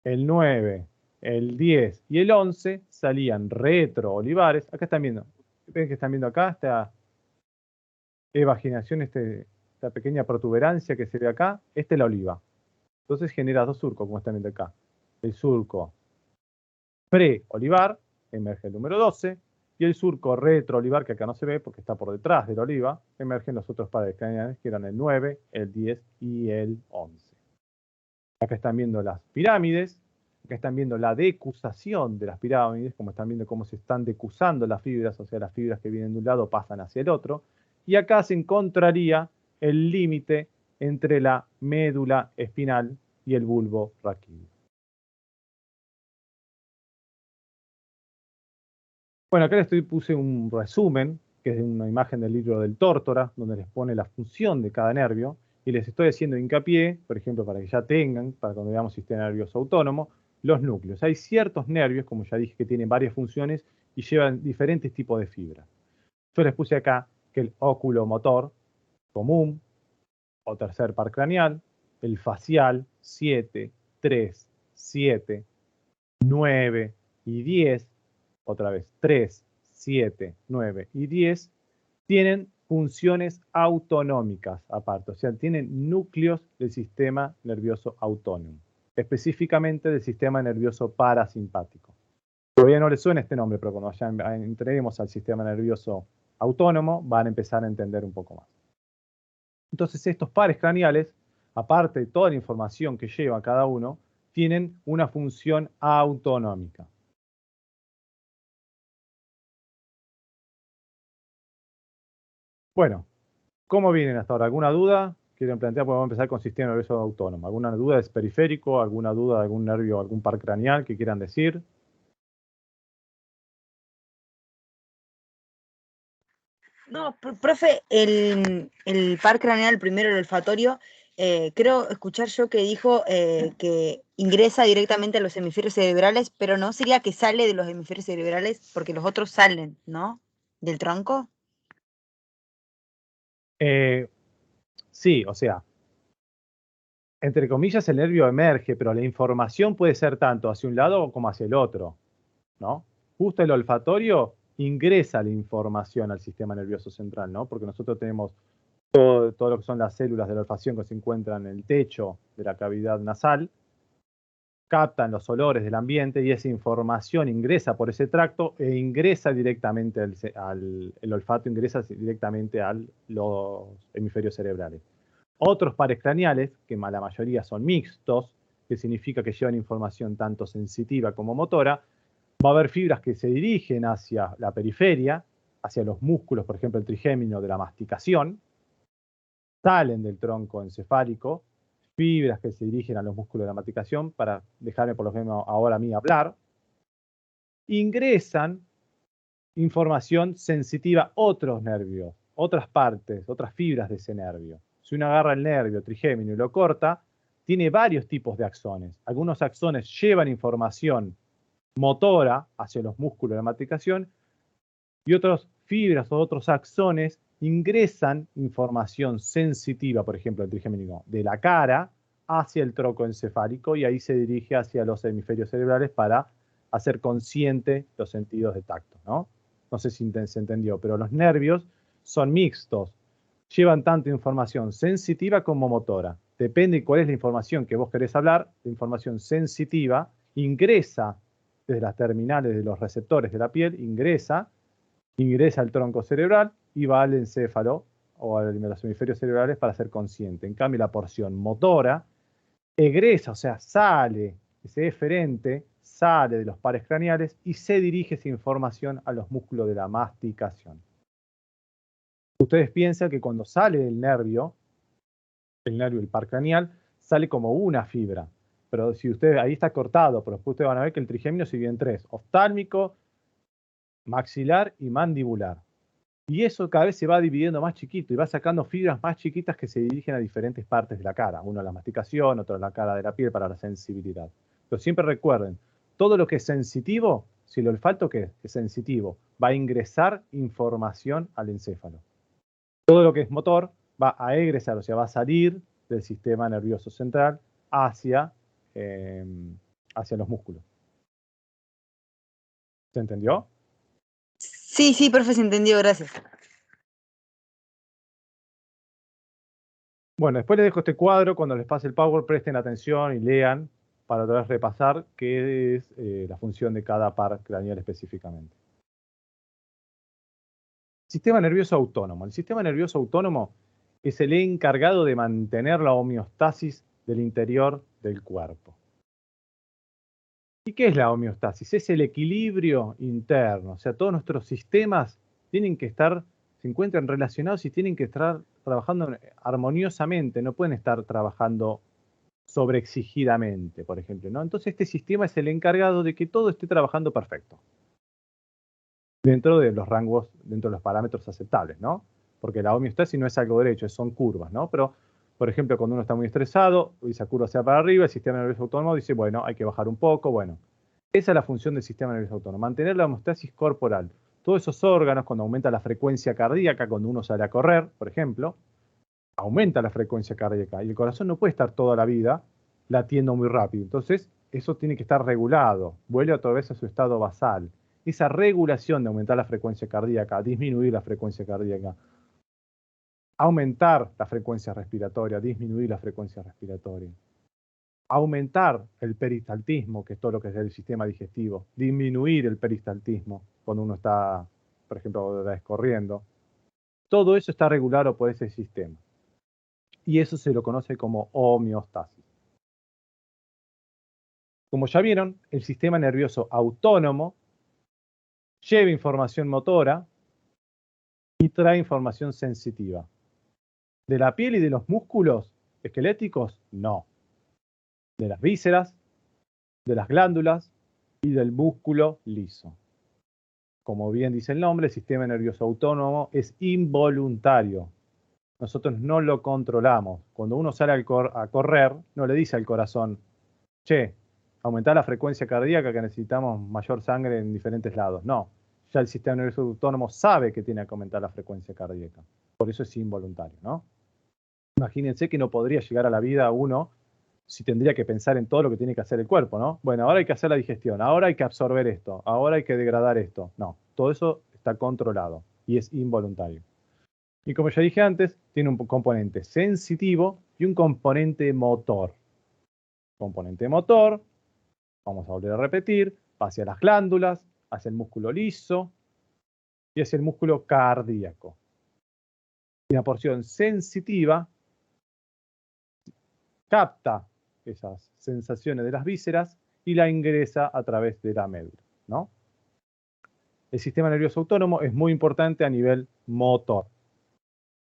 El 9, el 10 y el 11 salían retroolivares. Acá están viendo. ¿Ven que están viendo acá? Esta evaginación, esta pequeña protuberancia que se ve acá. Esta es la oliva. Entonces genera dos surcos, como están viendo acá. El surco preolivar, emerge el número 12, y el surco retroolivar, que acá no se ve porque está por detrás de la oliva, emergen los otros pares craneales, que eran el 9, el 10 y el 11. Acá están viendo las pirámides, acá están viendo la decusación de las pirámides, como están viendo cómo se están decusando las fibras, o sea, las fibras que vienen de un lado pasan hacia el otro, y acá se encontraría el límite entre la médula espinal y el bulbo raquídeo. Bueno, acá les puse un resumen, que es una imagen del libro del Tórtora, donde les pone la función de cada nervio, y les estoy haciendo hincapié, por ejemplo, para que ya tengan, para cuando veamos sistema nervioso autónomo, los núcleos. Hay ciertos nervios, como ya dije, que tienen varias funciones y llevan diferentes tipos de fibra. Yo les puse acá que el oculomotor común, o tercer par craneal, el facial, 7, 3, 7, 9 y 10, otra vez 3, 7, 9 y 10, tienen funciones autonómicas aparte, o sea, tienen núcleos del sistema nervioso autónomo, específicamente del sistema nervioso parasimpático. Todavía no les suena este nombre, pero cuando ya entremos al sistema nervioso autónomo, van a empezar a entender un poco más. Entonces, estos pares craneales, aparte de toda la información que lleva cada uno, tienen una función autonómica. Bueno, ¿cómo vienen hasta ahora? ¿Alguna duda? ¿Quieren plantear? Podemos empezar con sistema nervioso autónomo. ¿Alguna duda de periférico? ¿Alguna duda de algún nervio, algún par craneal que quieran decir? No, profe, el par craneal, primero el olfatorio, creo escuchar yo que dijo que ingresa directamente a los hemisferios cerebrales, pero no sería que sale de los hemisferios cerebrales, porque los otros salen, ¿no? Del tronco. Sí, o sea, entre comillas el nervio emerge, pero la información puede ser tanto hacia un lado como hacia el otro, ¿no? Justo el olfatorio ingresa la información al sistema nervioso central, ¿no? Porque nosotros tenemos todo lo que son las células de la olfacción que se encuentran en el techo de la cavidad nasal, captan los olores del ambiente y esa información ingresa por ese tracto e ingresa directamente el olfato ingresa directamente a los hemisferios cerebrales. Otros pares craneales, que la mayoría son mixtos, que significa que llevan información tanto sensitiva como motora, va a haber fibras que se dirigen hacia la periferia, hacia los músculos, por ejemplo, el trigémino de la masticación, salen del tronco encefálico, fibras que se dirigen a los músculos de la masticación, para dejarme por lo menos ahora a mí hablar, ingresan información sensitiva a otros nervios, otras partes, otras fibras de ese nervio. Si uno agarra el nervio trigémino y lo corta, tiene varios tipos de axones. Algunos axones llevan información motora hacia los músculos de la masticación y otras fibras o otros axones ingresan información sensitiva, por ejemplo, el trigémino, de la cara hacia el tronco encefálico y ahí se dirige hacia los hemisferios cerebrales para hacer consciente los sentidos de tacto, ¿no? No sé si se entendió, pero los nervios son mixtos. Llevan tanto información sensitiva como motora. Depende de cuál es la información que vos querés hablar. La información sensitiva ingresa desde las terminales de los receptores de la piel, ingresa al tronco cerebral y va al encéfalo o a los hemisferios cerebrales para ser consciente. En cambio, la porción motora egresa, o sea, sale, ese eferente sale de los pares craneales y se dirige esa información a los músculos de la masticación. Ustedes piensan que cuando sale el nervio del par craneal, sale como una fibra. Pero si ustedes, ahí está cortado, pero después ustedes van a ver que el trigémino se divide en tres: oftálmico, maxilar y mandibular. Y eso cada vez se va dividiendo más chiquito y va sacando fibras más chiquitas que se dirigen a diferentes partes de la cara. Uno a la masticación, otro a la cara de la piel para la sensibilidad. Pero siempre recuerden, todo lo que es sensitivo, si el olfato que es sensitivo, va a ingresar información al encéfalo. Todo lo que es motor va a egresar, o sea, va a salir del sistema nervioso central hacia los músculos. ¿Se entendió? Sí, sí, profe, se entendió, gracias. Bueno, después les dejo este cuadro. Cuando les pase el Power, presten atención y lean para otra vez repasar qué es la función de cada par craneal específicamente. Sistema nervioso autónomo. El sistema nervioso autónomo es el encargado de mantener la homeostasis del interior del cuerpo. ¿Y qué es la homeostasis? Es el equilibrio interno. O sea, todos nuestros sistemas tienen que estar, se encuentran relacionados y tienen que estar trabajando armoniosamente. No pueden estar trabajando sobreexigidamente, por ejemplo, ¿no? Entonces este sistema es el encargado de que todo esté trabajando perfecto. Dentro de los rangos, dentro de los parámetros aceptables, ¿no? Porque la homeostasis no es algo derecho, son curvas, ¿no? Pero, por ejemplo, cuando uno está muy estresado y esa curva se va para arriba, el sistema nervioso autónomo dice, bueno, hay que bajar un poco, bueno. Esa es la función del sistema nervioso autónomo, mantener la homeostasis corporal. Todos esos órganos, cuando aumenta la frecuencia cardíaca, cuando uno sale a correr, por ejemplo, aumenta la frecuencia cardíaca y el corazón no puede estar toda la vida latiendo muy rápido. Entonces, eso tiene que estar regulado, vuelve otra vez a su estado basal. Esa regulación de aumentar la frecuencia cardíaca, disminuir la frecuencia cardíaca, aumentar la frecuencia respiratoria, disminuir la frecuencia respiratoria, aumentar el peristaltismo, que es todo lo que es el sistema digestivo, disminuir el peristaltismo cuando uno está, por ejemplo, corriendo. Todo eso está regulado por ese sistema. Y eso se lo conoce como homeostasis. Como ya vieron, el sistema nervioso autónomo lleva información motora y trae información sensitiva. De la piel y de los músculos esqueléticos, no. De las vísceras, de las glándulas y del músculo liso. Como bien dice el nombre, el sistema nervioso autónomo es involuntario. Nosotros no lo controlamos. Cuando uno sale a correr, no le dice al corazón, che, aumentar la frecuencia cardíaca que necesitamos mayor sangre en diferentes lados. No, ya el sistema nervioso autónomo sabe que tiene que aumentar la frecuencia cardíaca. Por eso es involuntario, ¿no? Imagínense que no podría llegar a la vida uno si tendría que pensar en todo lo que tiene que hacer el cuerpo, ¿no? Bueno, ahora hay que hacer la digestión, ahora hay que absorber esto, ahora hay que degradar esto. No, todo eso está controlado y es involuntario. Y como ya dije antes, tiene un componente sensitivo y un componente motor. Componente motor, vamos a volver a repetir, hacia las glándulas, hacia el músculo liso y hacia el músculo cardíaco. Y la porción sensitiva capta esas sensaciones de las vísceras y la ingresa a través de la médula, ¿no? El sistema nervioso autónomo es muy importante a nivel motor.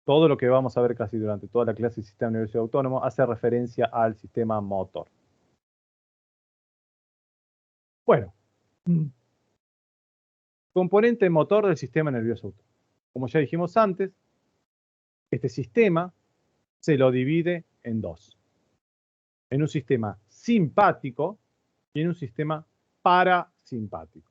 Todo lo que vamos a ver casi durante toda la clase del sistema nervioso autónomo hace referencia al sistema motor. Bueno, componente motor del sistema nervioso autónomo. Como ya dijimos antes, este sistema se lo divide en dos. En un sistema simpático y en un sistema parasimpático.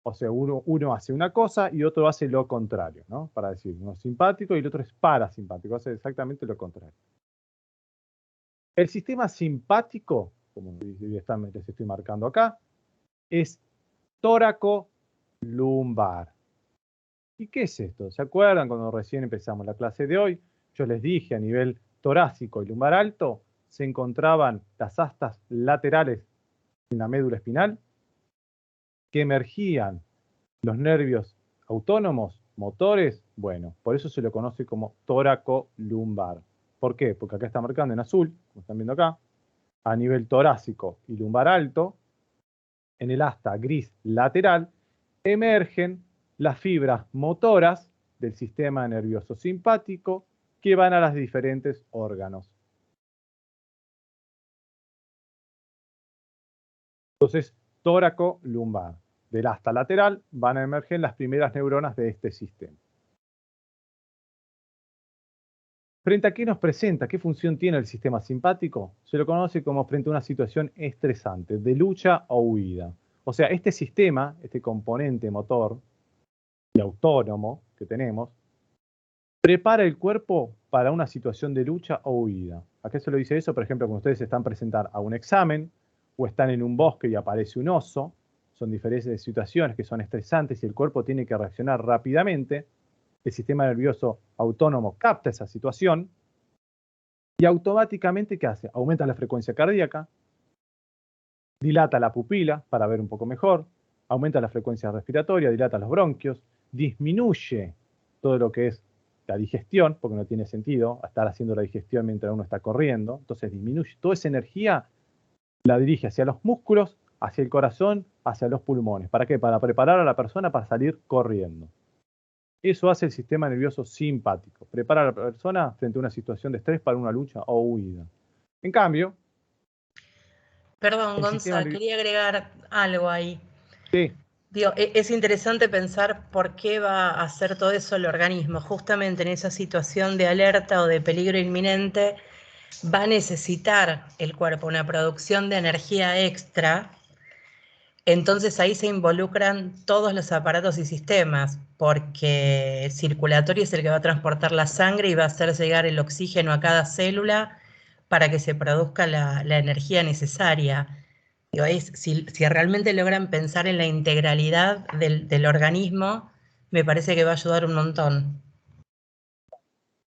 O sea, uno hace una cosa y otro hace lo contrario, ¿no? Para decir, uno es simpático y el otro es parasimpático, hace exactamente lo contrario. El sistema simpático, como les estoy marcando acá, es tóraco-lumbar. ¿Y qué es esto? ¿Se acuerdan cuando recién empezamos la clase de hoy? Yo les dije a nivel torácico y lumbar alto se encontraban las astas laterales en la médula espinal que emergían los nervios autónomos, motores. Bueno, por eso se lo conoce como tóraco-lumbar. ¿Por qué? Porque acá está marcando en azul, como están viendo acá, a nivel torácico y lumbar alto, en el asta gris lateral, emergen las fibras motoras del sistema nervioso simpático que van a los diferentes órganos. Entonces, tóraco-lumbar. Del asta lateral van a emerger las primeras neuronas de este sistema. ¿Frente a qué nos presenta? ¿Qué función tiene el sistema simpático? Se lo conoce como frente a una situación estresante, de lucha o huida. O sea, este sistema, este componente motor y autónomo que tenemos, prepara el cuerpo para una situación de lucha o huida. ¿A qué se lo dice eso? Por ejemplo, cuando ustedes se están presentando a un examen o están en un bosque y aparece un oso, son diferentes situaciones que son estresantes y el cuerpo tiene que reaccionar rápidamente. El sistema nervioso autónomo capta esa situación y automáticamente, ¿qué hace? Aumenta la frecuencia cardíaca, dilata la pupila para ver un poco mejor, aumenta la frecuencia respiratoria, dilata los bronquios, disminuye todo lo que es la digestión, porque no tiene sentido estar haciendo la digestión mientras uno está corriendo, entonces disminuye toda esa energía, la dirige hacia los músculos, hacia el corazón, hacia los pulmones. ¿Para qué? Para preparar a la persona para salir corriendo. Eso hace el sistema nervioso simpático, prepara a la persona frente a una situación de estrés para una lucha o huida. En cambio, Perdón, el sistema Gonza, nervioso... quería agregar algo ahí. Sí. Digo, es interesante pensar por qué va a hacer todo eso el organismo. Justamente en esa situación de alerta o de peligro inminente, va a necesitar el cuerpo una producción de energía extra. Entonces ahí se involucran todos los aparatos y sistemas, porque el circulatorio es el que va a transportar la sangre y va a hacer llegar el oxígeno a cada célula para que se produzca la energía necesaria. Digo, si realmente logran pensar en la integralidad del organismo, me parece que va a ayudar un montón.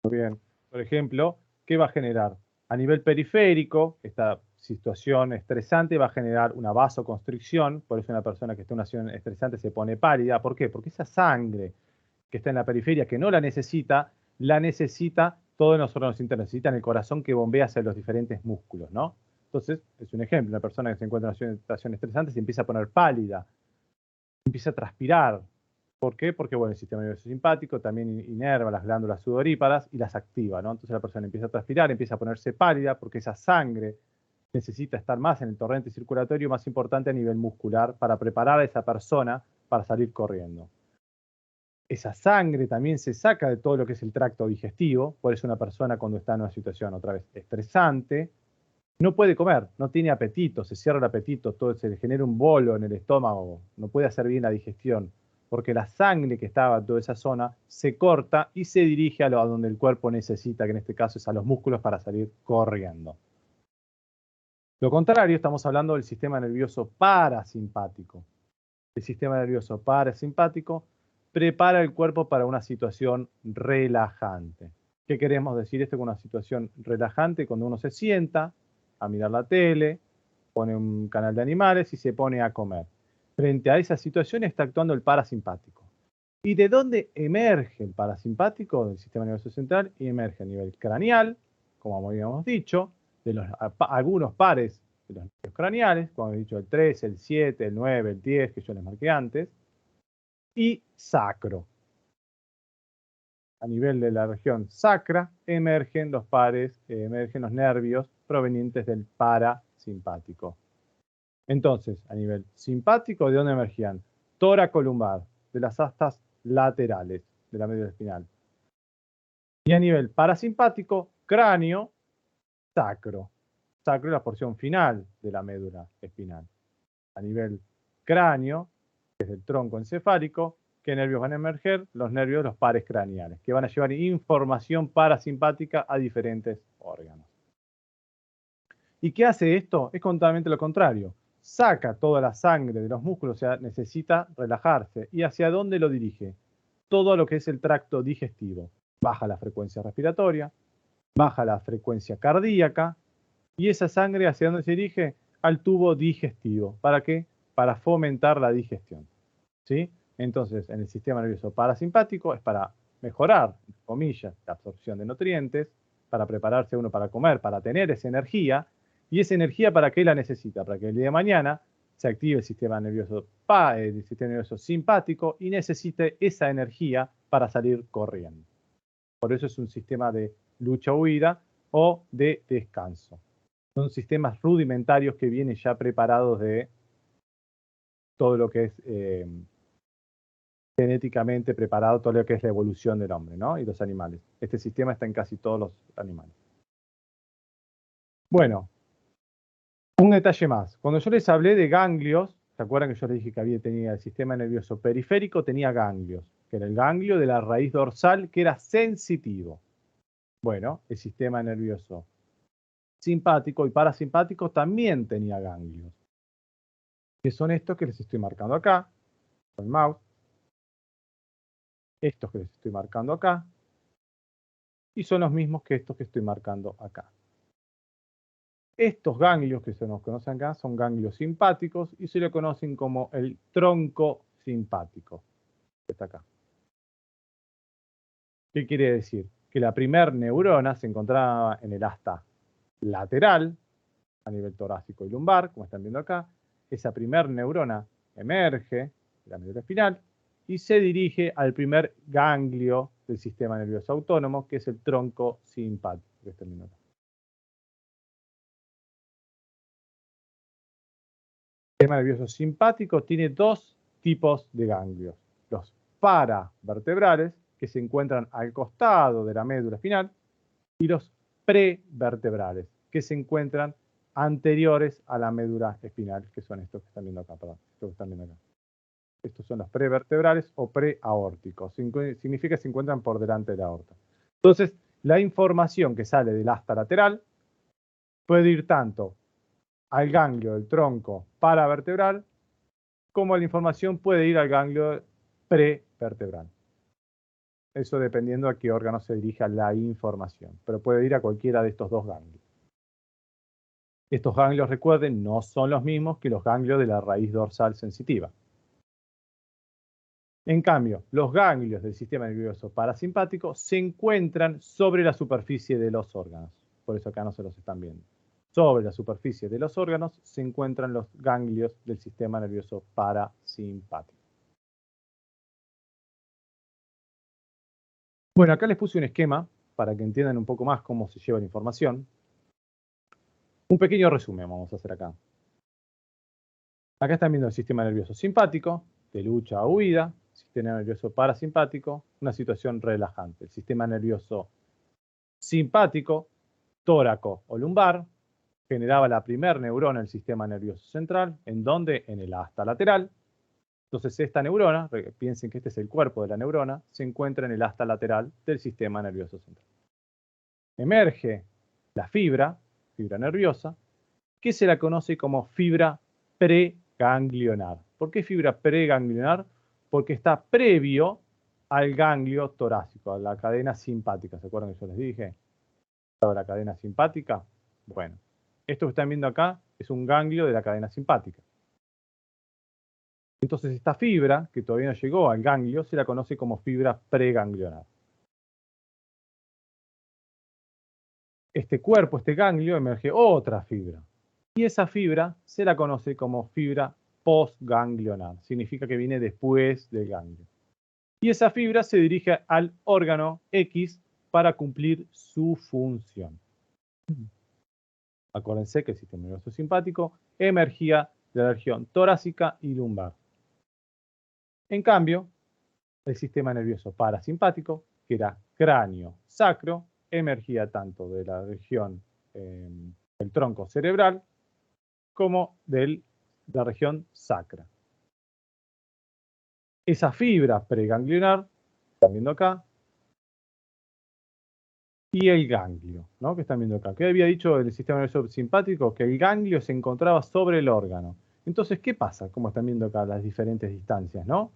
Muy bien. Por ejemplo, ¿qué va a generar? A nivel periférico, esta situación estresante va a generar una vasoconstricción, por eso una persona que está en una situación estresante se pone pálida. ¿Por qué? Porque esa sangre que está en la periferia, que no la necesita todos los órganos internos, necesitan el corazón que bombea hacia los diferentes músculos, ¿no? Entonces, es un ejemplo, una persona que se encuentra en una situación estresante se empieza a poner pálida, empieza a transpirar. ¿Por qué? Porque bueno, el sistema nervioso simpático también inerva las glándulas sudoríparas y las activa, ¿no? Entonces la persona empieza a transpirar, empieza a ponerse pálida porque esa sangre necesita estar más en el torrente circulatorio más importante a nivel muscular para preparar a esa persona para salir corriendo. Esa sangre también se saca de todo lo que es el tracto digestivo, por eso una persona cuando está en una situación otra vez estresante, no puede comer, no tiene apetito, se cierra el apetito, todo, se le genera un bolo en el estómago, no puede hacer bien la digestión, porque la sangre que estaba en toda esa zona se corta y se dirige a donde el cuerpo necesita, que en este caso es a los músculos para salir corriendo. Lo contrario, estamos hablando del sistema nervioso parasimpático. El sistema nervioso parasimpático prepara el cuerpo para una situación relajante. ¿Qué queremos decir esto con una situación relajante? Cuando uno se sienta a mirar la tele, pone un canal de animales y se pone a comer. Frente a esa situación está actuando el parasimpático. ¿Y de dónde emerge el parasimpático? Del sistema nervioso central y emerge a nivel craneal, como habíamos dicho, de algunos pares de los nervios craneales, como he dicho el 3, el 7, el 9, el 10, que yo les marqué antes, y sacro. A nivel de la región sacra emergen los nervios provenientes del parasimpático. Entonces, a nivel simpático, ¿de dónde emergían? tóraco-lumbar, de las astas laterales de la médula espinal. Y a nivel parasimpático, cráneo, sacro. Sacro es la porción final de la médula espinal. A nivel cráneo, desde el tronco encefálico, ¿qué nervios van a emerger? Los nervios de los pares craneales, que van a llevar información parasimpática a diferentes órganos. ¿Y qué hace esto? Es totalmente lo contrario. Saca toda la sangre de los músculos, o sea, necesita relajarse. ¿Y hacia dónde lo dirige? Todo lo que es el tracto digestivo. Baja la frecuencia respiratoria, baja la frecuencia cardíaca, y esa sangre hacia dónde se dirige? Al tubo digestivo. ¿Para qué? Para fomentar la digestión. ¿Sí? Entonces, en el sistema nervioso parasimpático es para mejorar, entre comillas, la absorción de nutrientes, para prepararse uno para comer, para tener esa energía. ¿Y esa energía para qué la necesita? Para que el día de mañana se active el sistema nervioso simpático y necesite esa energía para salir corriendo. Por eso es un sistema de lucha-huida o de descanso. Son sistemas rudimentarios que vienen ya preparados de todo lo que es genéticamente preparado, todo lo que es la evolución del hombre, ¿no? Y los animales. Este sistema está en casi todos los animales. Bueno, un detalle más. Cuando yo les hablé de ganglios, ¿se acuerdan que yo les dije que tenía el sistema nervioso periférico? Tenía ganglios, que era el ganglio de la raíz dorsal, que era sensitivo. Bueno, el sistema nervioso simpático y parasimpático también tenía ganglios, que son estos que les estoy marcando acá, con el mouse, estos que les estoy marcando acá, y son los mismos que estos que estoy marcando acá. Estos ganglios que se nos conocen acá son ganglios simpáticos y se le conocen como el tronco simpático, que está acá. ¿Qué quiere decir? Que la primer neurona se encontraba en el asta lateral, a nivel torácico y lumbar, como están viendo acá. Esa primer neurona emerge de la médula espinal y se dirige al primer ganglio del sistema nervioso autónomo, que es el tronco simpático, que están viendo acá. El sistema nervioso simpático tiene dos tipos de ganglios. Los paravertebrales, que se encuentran al costado de la médula espinal, y los prevertebrales, que se encuentran anteriores a la médula espinal, que son estos que están viendo acá. Perdón, estos que están viendo acá. Estos son los prevertebrales o preaórticos. Significa que se encuentran por delante de la aorta. Entonces, la información que sale del asta lateral puede ir tanto al ganglio del tronco paravertebral, como la información puede ir al ganglio prevertebral. Eso dependiendo a qué órgano se dirija la información, pero puede ir a cualquiera de estos dos ganglios. Estos ganglios, recuerden, no son los mismos que los ganglios de la raíz dorsal sensitiva. En cambio, los ganglios del sistema nervioso parasimpático se encuentran sobre la superficie de los órganos. Por eso acá no se los están viendo. Sobre la superficie de los órganos se encuentran los ganglios del sistema nervioso parasimpático. Bueno, acá les puse un esquema para que entiendan un poco más cómo se lleva la información. Un pequeño resumen vamos a hacer acá. Acá están viendo el sistema nervioso simpático, de lucha o huida, sistema nervioso parasimpático, una situación relajante. El sistema nervioso simpático, tóraco o lumbar, generaba la primer neurona del sistema nervioso central, ¿en dónde? En el asta lateral. Entonces esta neurona, piensen que este es el cuerpo de la neurona, se encuentra en el asta lateral del sistema nervioso central. Emerge la fibra nerviosa, que se la conoce como fibra preganglionar. ¿Por qué fibra preganglionar? Porque está previo al ganglio torácico, a la cadena simpática. ¿Se acuerdan que yo les dije? La cadena simpática. Bueno, esto que están viendo acá es un ganglio de la cadena simpática. Entonces esta fibra, que todavía no llegó al ganglio, se la conoce como fibra preganglionar. Este cuerpo, este ganglio, emerge otra fibra. Y esa fibra se la conoce como fibra postganglionar. Significa que viene después del ganglio. Y esa fibra se dirige al órgano X para cumplir su función. Acuérdense que el sistema nervioso simpático emergía de la región torácica y lumbar. En cambio, el sistema nervioso parasimpático, que era cráneo sacro, emergía tanto de la región del tronco cerebral como de la región sacra. Esa fibra preganglionar, están viendo acá, y el ganglio, ¿no? Que están viendo acá. ¿Qué había dicho el sistema nervioso simpático? Que el ganglio se encontraba sobre el órgano. Entonces, ¿qué pasa? Como están viendo acá las diferentes distancias, ¿no?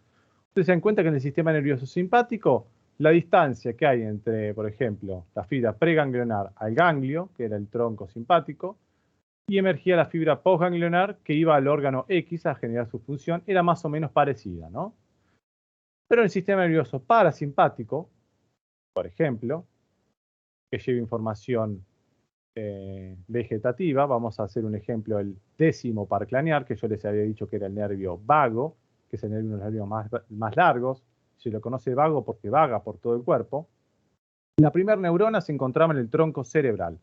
Ustedes se dan cuenta que en el sistema nervioso simpático, la distancia que hay entre, por ejemplo, la fibra preganglionar al ganglio, que era el tronco simpático, y emergía la fibra postganglionar que iba al órgano X a generar su función, era más o menos parecida, ¿no? Pero en el sistema nervioso parasimpático, por ejemplo, que lleva información vegetativa, vamos a hacer un ejemplo, el décimo par craneal, que yo les había dicho que era el nervio vago, que es uno de los nervios más largos, se lo conoce vago porque vaga por todo el cuerpo. La primera neurona se encontraba en el tronco cerebral.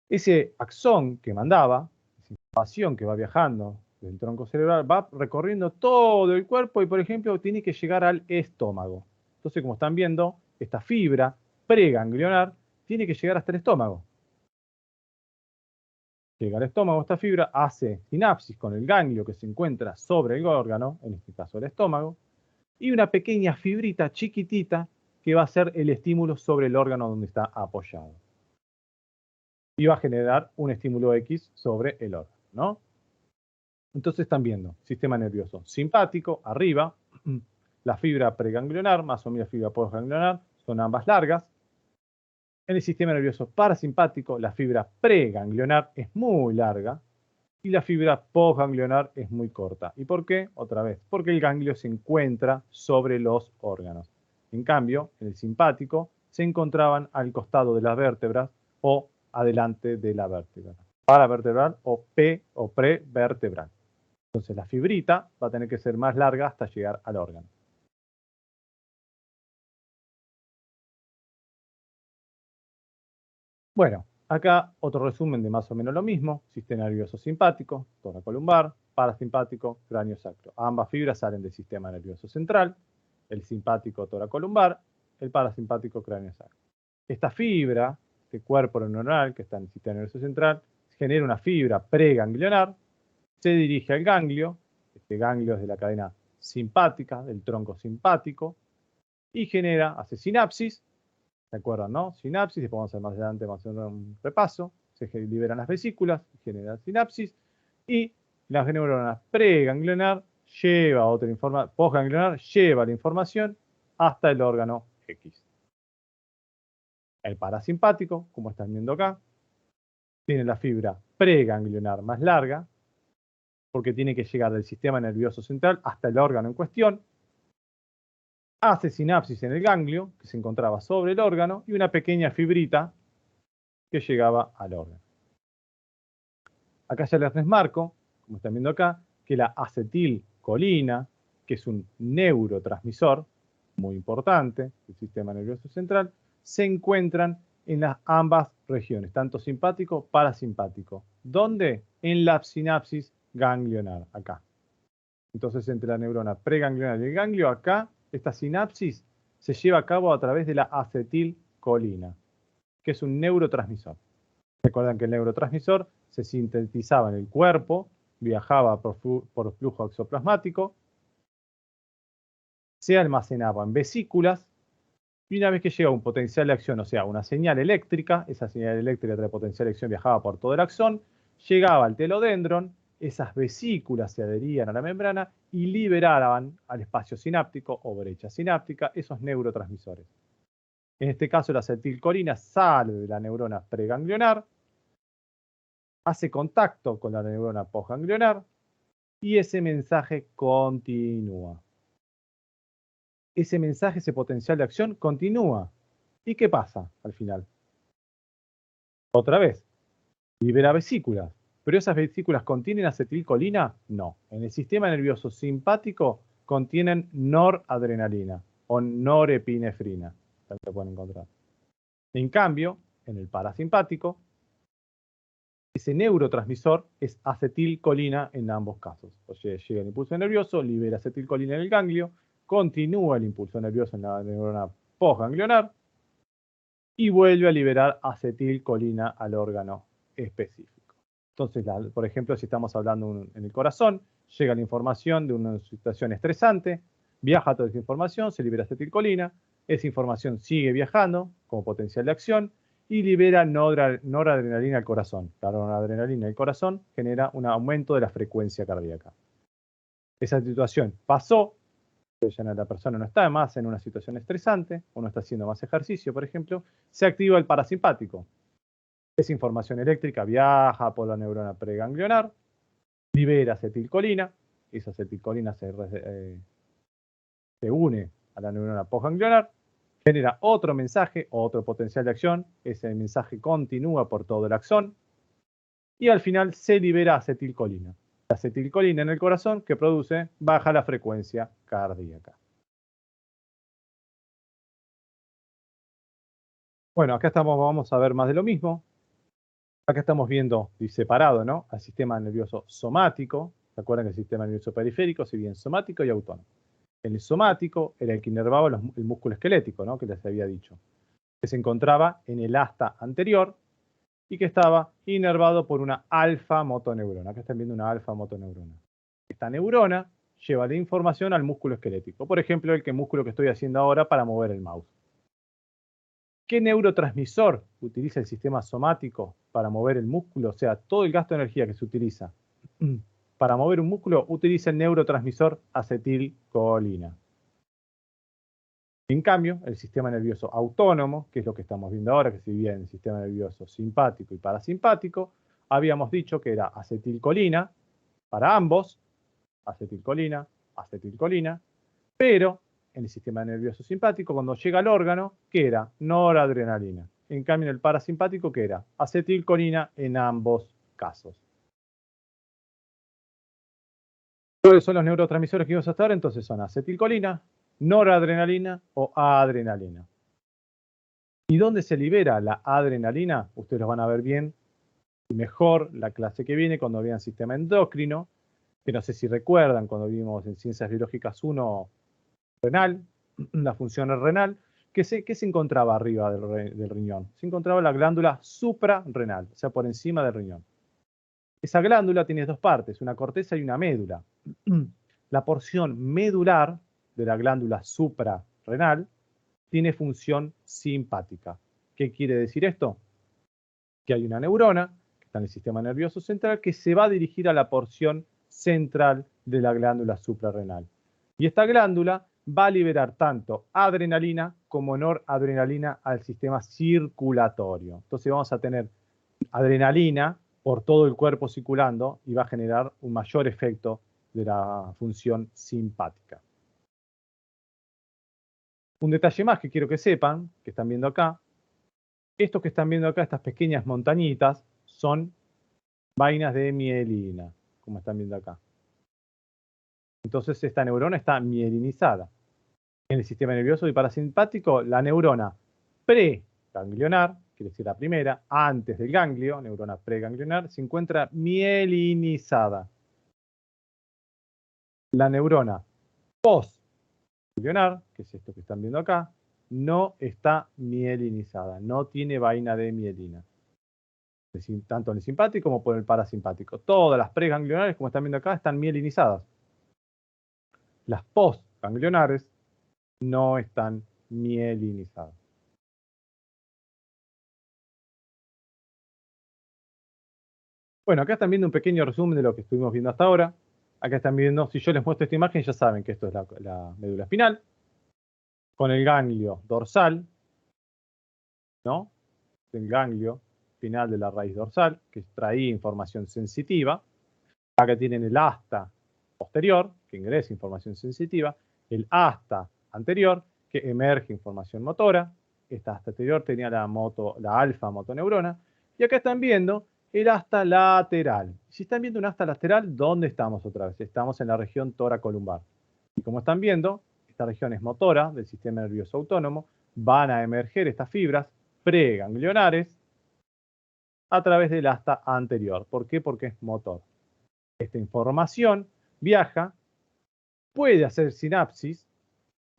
Ese axón que mandaba, esa información que va viajando del tronco cerebral, va recorriendo todo el cuerpo y, por ejemplo, tiene que llegar al estómago. Entonces, como están viendo, esta fibra preganglionar tiene que llegar hasta el estómago. Llega al estómago esta fibra, hace sinapsis con el ganglio que se encuentra sobre el órgano, en este caso el estómago, y una pequeña fibrita chiquitita que va a ser el estímulo sobre el órgano donde está apoyado. Y va a generar un estímulo X sobre el órgano, ¿no? Entonces están viendo sistema nervioso simpático, arriba, la fibra preganglionar, más o menos fibra postganglionar, son ambas largas. En el sistema nervioso parasimpático, la fibra preganglionar es muy larga y la fibra postganglionar es muy corta. ¿Y por qué? Otra vez, porque el ganglio se encuentra sobre los órganos. En cambio, en el simpático se encontraban al costado de las vértebras o adelante de la vértebra. Paravertebral o prevertebral. Entonces la fibrita va a tener que ser más larga hasta llegar al órgano. Bueno, acá otro resumen de más o menos lo mismo. Sistema nervioso simpático, toracolumbar, parasimpático, cráneo sacro. Ambas fibras salen del sistema nervioso central, el simpático toracolumbar, el parasimpático cráneo sacro. Esta fibra, este cuerpo neuronal que está en el sistema nervioso central, genera una fibra preganglionar, se dirige al ganglio, este ganglio es de la cadena simpática, del tronco simpático, y hace sinapsis. ¿Se acuerdan, no? Sinapsis, después vamos a ver más adelante, vamos a hacer un repaso. Se liberan las vesículas, genera sinapsis, y la neurona preganglionar lleva otra información, postganglionar lleva la información hasta el órgano X. El parasimpático, como están viendo acá, tiene la fibra preganglionar más larga, porque tiene que llegar del sistema nervioso central hasta el órgano en cuestión. Hace sinapsis en el ganglio, que se encontraba sobre el órgano, y una pequeña fibrita que llegaba al órgano. Acá ya les marco, como están viendo acá, que la acetilcolina, que es un neurotransmisor muy importante del sistema nervioso central, se encuentran en las ambas regiones, tanto simpático, parasimpático. ¿Dónde? En la sinapsis ganglionar, acá. Entonces, entre la neurona preganglionar y el ganglio, acá, esta sinapsis se lleva a cabo a través de la acetilcolina, que es un neurotransmisor. Recuerdan que el neurotransmisor se sintetizaba en el cuerpo, viajaba por flujo exoplasmático, se almacenaba en vesículas, y una vez que llega un potencial de acción, o sea, una señal eléctrica, esa señal eléctrica de potencial de acción viajaba por todo el axón, llegaba al telodendron, esas vesículas se adherían a la membrana y liberaban al espacio sináptico o brecha sináptica esos neurotransmisores. En este caso, la acetilcolina sale de la neurona preganglionar, hace contacto con la neurona postganglionar y ese mensaje continúa. Ese mensaje, ese potencial de acción continúa. ¿Y qué pasa al final? Otra vez, libera vesículas. ¿Pero esas vesículas contienen acetilcolina? No. En el sistema nervioso simpático contienen noradrenalina o norepinefrina. También lo pueden encontrar. En cambio, en el parasimpático, ese neurotransmisor es acetilcolina en ambos casos. O sea, llega el impulso nervioso, libera acetilcolina en el ganglio, continúa el impulso nervioso en la neurona postganglionar y vuelve a liberar acetilcolina al órgano específico. Entonces, por ejemplo, si estamos hablando en el corazón, llega la información de una situación estresante, viaja toda esa información, se libera acetilcolina, esa información sigue viajando como potencial de acción y libera noradrenalina al corazón. La noradrenalina al corazón genera un aumento de la frecuencia cardíaca. Esa situación pasó, ya la persona no está más en una situación estresante, o no está haciendo más ejercicio, por ejemplo, se activa el parasimpático. Esa información eléctrica viaja por la neurona preganglionar, libera acetilcolina, esa acetilcolina se une a la neurona postganglionar, genera otro mensaje, otro potencial de acción, ese mensaje continúa por todo el axón, y al final se libera acetilcolina. La acetilcolina en el corazón que produce baja la frecuencia cardíaca. Bueno, acá vamos a ver más de lo mismo. Acá estamos viendo separado, ¿no?, al sistema nervioso somático. ¿Se acuerdan que el sistema nervioso periférico se divide en somático y autónomo? El somático era el que inervaba el músculo esquelético, ¿no?, que les había dicho, que se encontraba en el asta anterior y que estaba inervado por una alfa motoneurona. Acá están viendo una alfa motoneurona. Esta neurona lleva la información al músculo esquelético. Por ejemplo, el músculo que estoy haciendo ahora para mover el mouse. ¿Qué neurotransmisor utiliza el sistema somático para mover el músculo? O sea, todo el gasto de energía que se utiliza para mover un músculo utiliza el neurotransmisor acetilcolina. En cambio, el sistema nervioso autónomo, que es lo que estamos viendo ahora, que se divide en el sistema nervioso simpático y parasimpático, habíamos dicho que era acetilcolina para ambos, acetilcolina, acetilcolina, pero en el sistema nervioso simpático, cuando llega al órgano, ¿qué era? Noradrenalina. En cambio, en el parasimpático, ¿qué era? Acetilcolina en ambos casos. ¿Cuáles son los neurotransmisores que vimos hasta ahora? Entonces son acetilcolina, noradrenalina o adrenalina. ¿Y dónde se libera la adrenalina? Ustedes lo van a ver bien mejor la clase que viene cuando vean sistema endocrino, que no sé si recuerdan cuando vimos en Ciencias Biológicas 1 renal, la función renal, ¿qué se encontraba arriba del riñón? Se encontraba la glándula suprarrenal, o sea, por encima del riñón. Esa glándula tiene dos partes, una corteza y una médula. La porción medular de la glándula suprarrenal tiene función simpática. ¿Qué quiere decir esto? Que hay una neurona, que está en el sistema nervioso central, que se va a dirigir a la porción central de la glándula suprarrenal. Y esta glándula va a liberar tanto adrenalina como noradrenalina al sistema circulatorio. Entonces vamos a tener adrenalina por todo el cuerpo circulando y va a generar un mayor efecto de la función simpática. Un detalle más que quiero que sepan, que están viendo acá, estos que están viendo acá, estas pequeñas montañitas, son vainas de mielina, como están viendo acá. Entonces esta neurona está mielinizada. En el sistema nervioso y parasimpático, la neurona preganglionar, quiere decir la primera, antes del ganglio, neurona preganglionar, se encuentra mielinizada. La neurona postganglionar, que es esto que están viendo acá, no está mielinizada, no tiene vaina de mielina. Tanto en el simpático como por el parasimpático. Todas las preganglionares, como están viendo acá, están mielinizadas. Las postganglionares no están mielinizadas. Bueno, acá están viendo un pequeño resumen de lo que estuvimos viendo hasta ahora. Acá están viendo, si yo les muestro esta imagen, ya saben que esto es la médula espinal, con el ganglio dorsal, ¿no? El ganglio espinal de la raíz dorsal, que extraía información sensitiva. Acá tienen el asta posterior, que ingresa información sensitiva, el asta anterior, que emerge información motora. Esta asta anterior tenía la alfa motoneurona. Y acá están viendo el asta lateral. Si están viendo un asta lateral, ¿dónde estamos otra vez? Estamos en la región toracolumbar. Y como están viendo, esta región es motora del sistema nervioso autónomo. Van a emerger estas fibras preganglionares a través del asta anterior. ¿Por qué? Porque es motor. Esta información viaja, puede hacer sinapsis,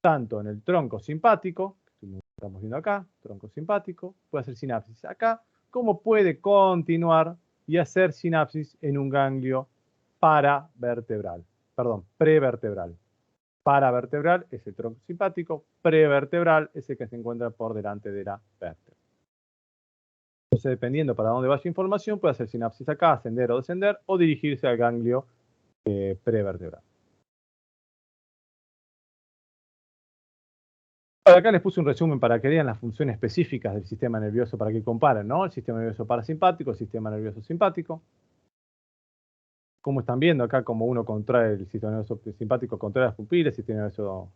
tanto en el tronco simpático, que estamos viendo acá, tronco simpático, puede hacer sinapsis acá, como puede continuar y hacer sinapsis en un ganglio paravertebral, perdón, prevertebral. Paravertebral es el tronco simpático, prevertebral es el que se encuentra por delante de la vértebra. Entonces, dependiendo para dónde vaya información, puede hacer sinapsis acá, ascender o descender, o dirigirse al ganglio prevertebral. Acá les puse un resumen para que vean las funciones específicas del sistema nervioso, para que comparen, ¿no? El sistema nervioso parasimpático, el sistema nervioso simpático. Como están viendo acá, como uno contrae el sistema nervioso simpático, contrae las pupilas, el sistema nervioso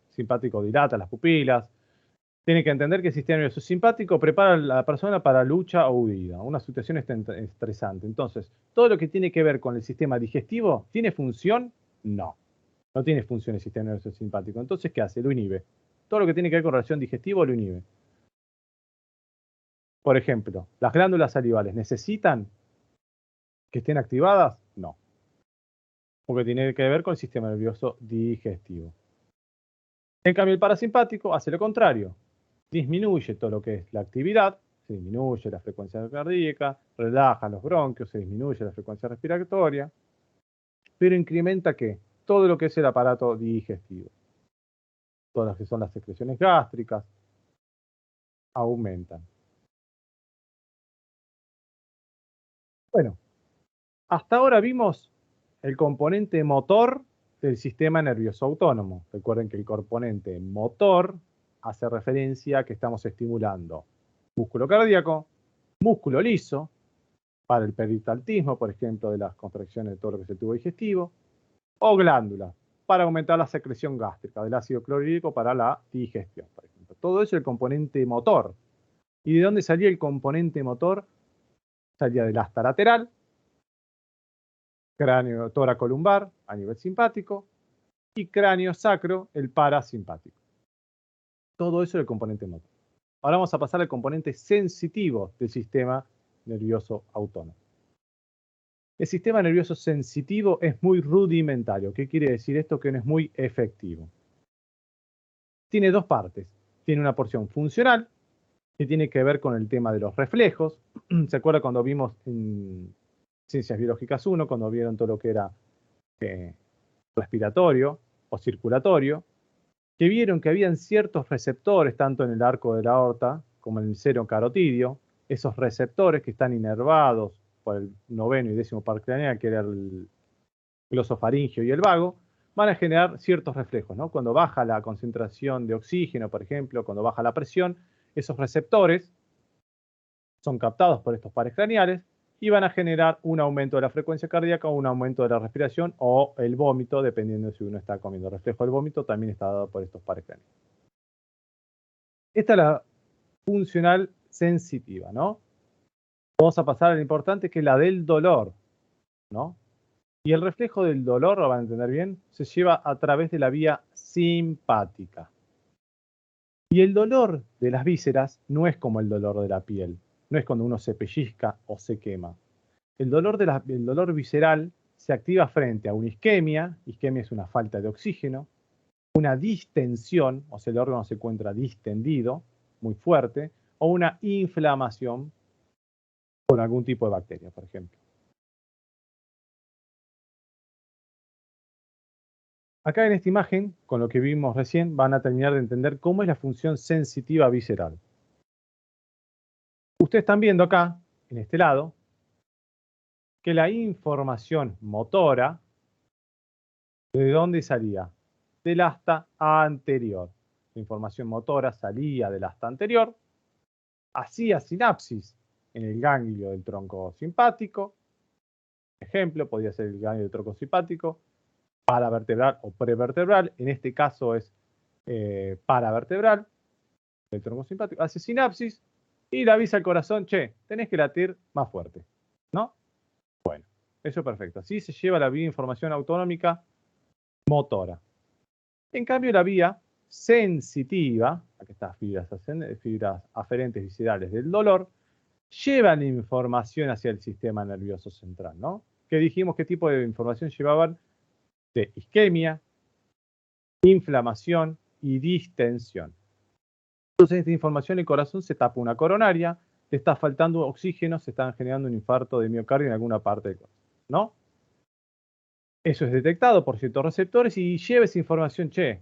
simpático dilata las pupilas. Tiene que entender que el sistema nervioso simpático prepara a la persona para lucha o huida, una situación estresante. Entonces, todo lo que tiene que ver con el sistema digestivo, ¿tiene función? No. No tiene función el sistema nervioso simpático. Entonces, ¿qué hace? Lo inhibe. Todo lo que tiene que ver con relación digestiva lo inhibe. Por ejemplo, ¿las glándulas salivales necesitan que estén activadas? No. Porque tiene que ver con el sistema nervioso digestivo. En cambio, el parasimpático hace lo contrario. Disminuye todo lo que es la actividad, se disminuye la frecuencia cardíaca, relaja los bronquios, se disminuye la frecuencia respiratoria, pero incrementa ¿qué? Todo lo que es el aparato digestivo. Todas las que son las secreciones gástricas aumentan. Bueno, hasta ahora vimos el componente motor del sistema nervioso autónomo. Recuerden que el componente motor hace referencia a que estamos estimulando músculo cardíaco, músculo liso, para el peristaltismo, por ejemplo, de las contracciones de todo lo que es el tubo digestivo, o glándulas, para aumentar la secreción gástrica del ácido clorhídrico para la digestión, por ejemplo. Todo eso es el componente motor. ¿Y de dónde salía el componente motor? Salía del asta lateral, cráneo toracolumbar a nivel simpático y cráneo sacro, el parasimpático. Todo eso es el componente motor. Ahora vamos a pasar al componente sensitivo del sistema nervioso autónomo. El sistema nervioso sensitivo es muy rudimentario. ¿Qué quiere decir esto? Que no es muy efectivo. Tiene dos partes. Tiene una porción funcional, que tiene que ver con el tema de los reflejos. ¿Se acuerda cuando vimos en Ciencias Biológicas 1, cuando vieron todo lo que era respiratorio o circulatorio? Que vieron que habían ciertos receptores, tanto en el arco de la aorta como en el seno carotidio, esos receptores que están inervados por el noveno y décimo par craneal, que era el glosofaringio y el vago, van a generar ciertos reflejos, ¿no? Cuando baja la concentración de oxígeno, por ejemplo, cuando baja la presión, esos receptores son captados por estos pares craneales y van a generar un aumento de la frecuencia cardíaca o un aumento de la respiración o el vómito, dependiendo de si uno está comiendo. El reflejo del vómito también está dado por estos pares craneales. Esta es la funcional sensitiva, ¿no? Vamos a pasar a la importante, que es la del dolor, ¿no? Y el reflejo del dolor, lo van a entender bien, se lleva a través de la vía simpática. Y el dolor de las vísceras no es como el dolor de la piel, no es cuando uno se pellizca o se quema. El dolor visceral se activa frente a una isquemia es una falta de oxígeno, una distensión, o sea, el órgano se encuentra distendido, muy fuerte, o una inflamación por algún tipo de bacteria, por ejemplo. Acá en esta imagen, con lo que vimos recién, van a terminar de entender cómo es la función sensitiva visceral. Ustedes están viendo acá, en este lado, que la información motora, ¿de dónde salía? Del asta anterior. La información motora salía del asta anterior, hacía sinapsis en el ganglio del tronco simpático. Ejemplo, podría ser el ganglio del tronco simpático, paravertebral o prevertebral. En este caso es paravertebral, del tronco simpático. Hace sinapsis y le avisa al corazón, che, tenés que latir más fuerte, ¿no? Bueno, eso es perfecto. Así se lleva la vía de información autonómica motora. En cambio, la vía sensitiva, aquí están fibras aferentes viscerales del dolor, llevan información hacia el sistema nervioso central, ¿no? Que dijimos qué tipo de información llevaban de isquemia, inflamación y distensión. Entonces, esta información, el corazón se tapa una coronaria, le está faltando oxígeno, se está generando un infarto de miocardio en alguna parte del corazón, ¿no? Eso es detectado por ciertos receptores y lleva esa información, che,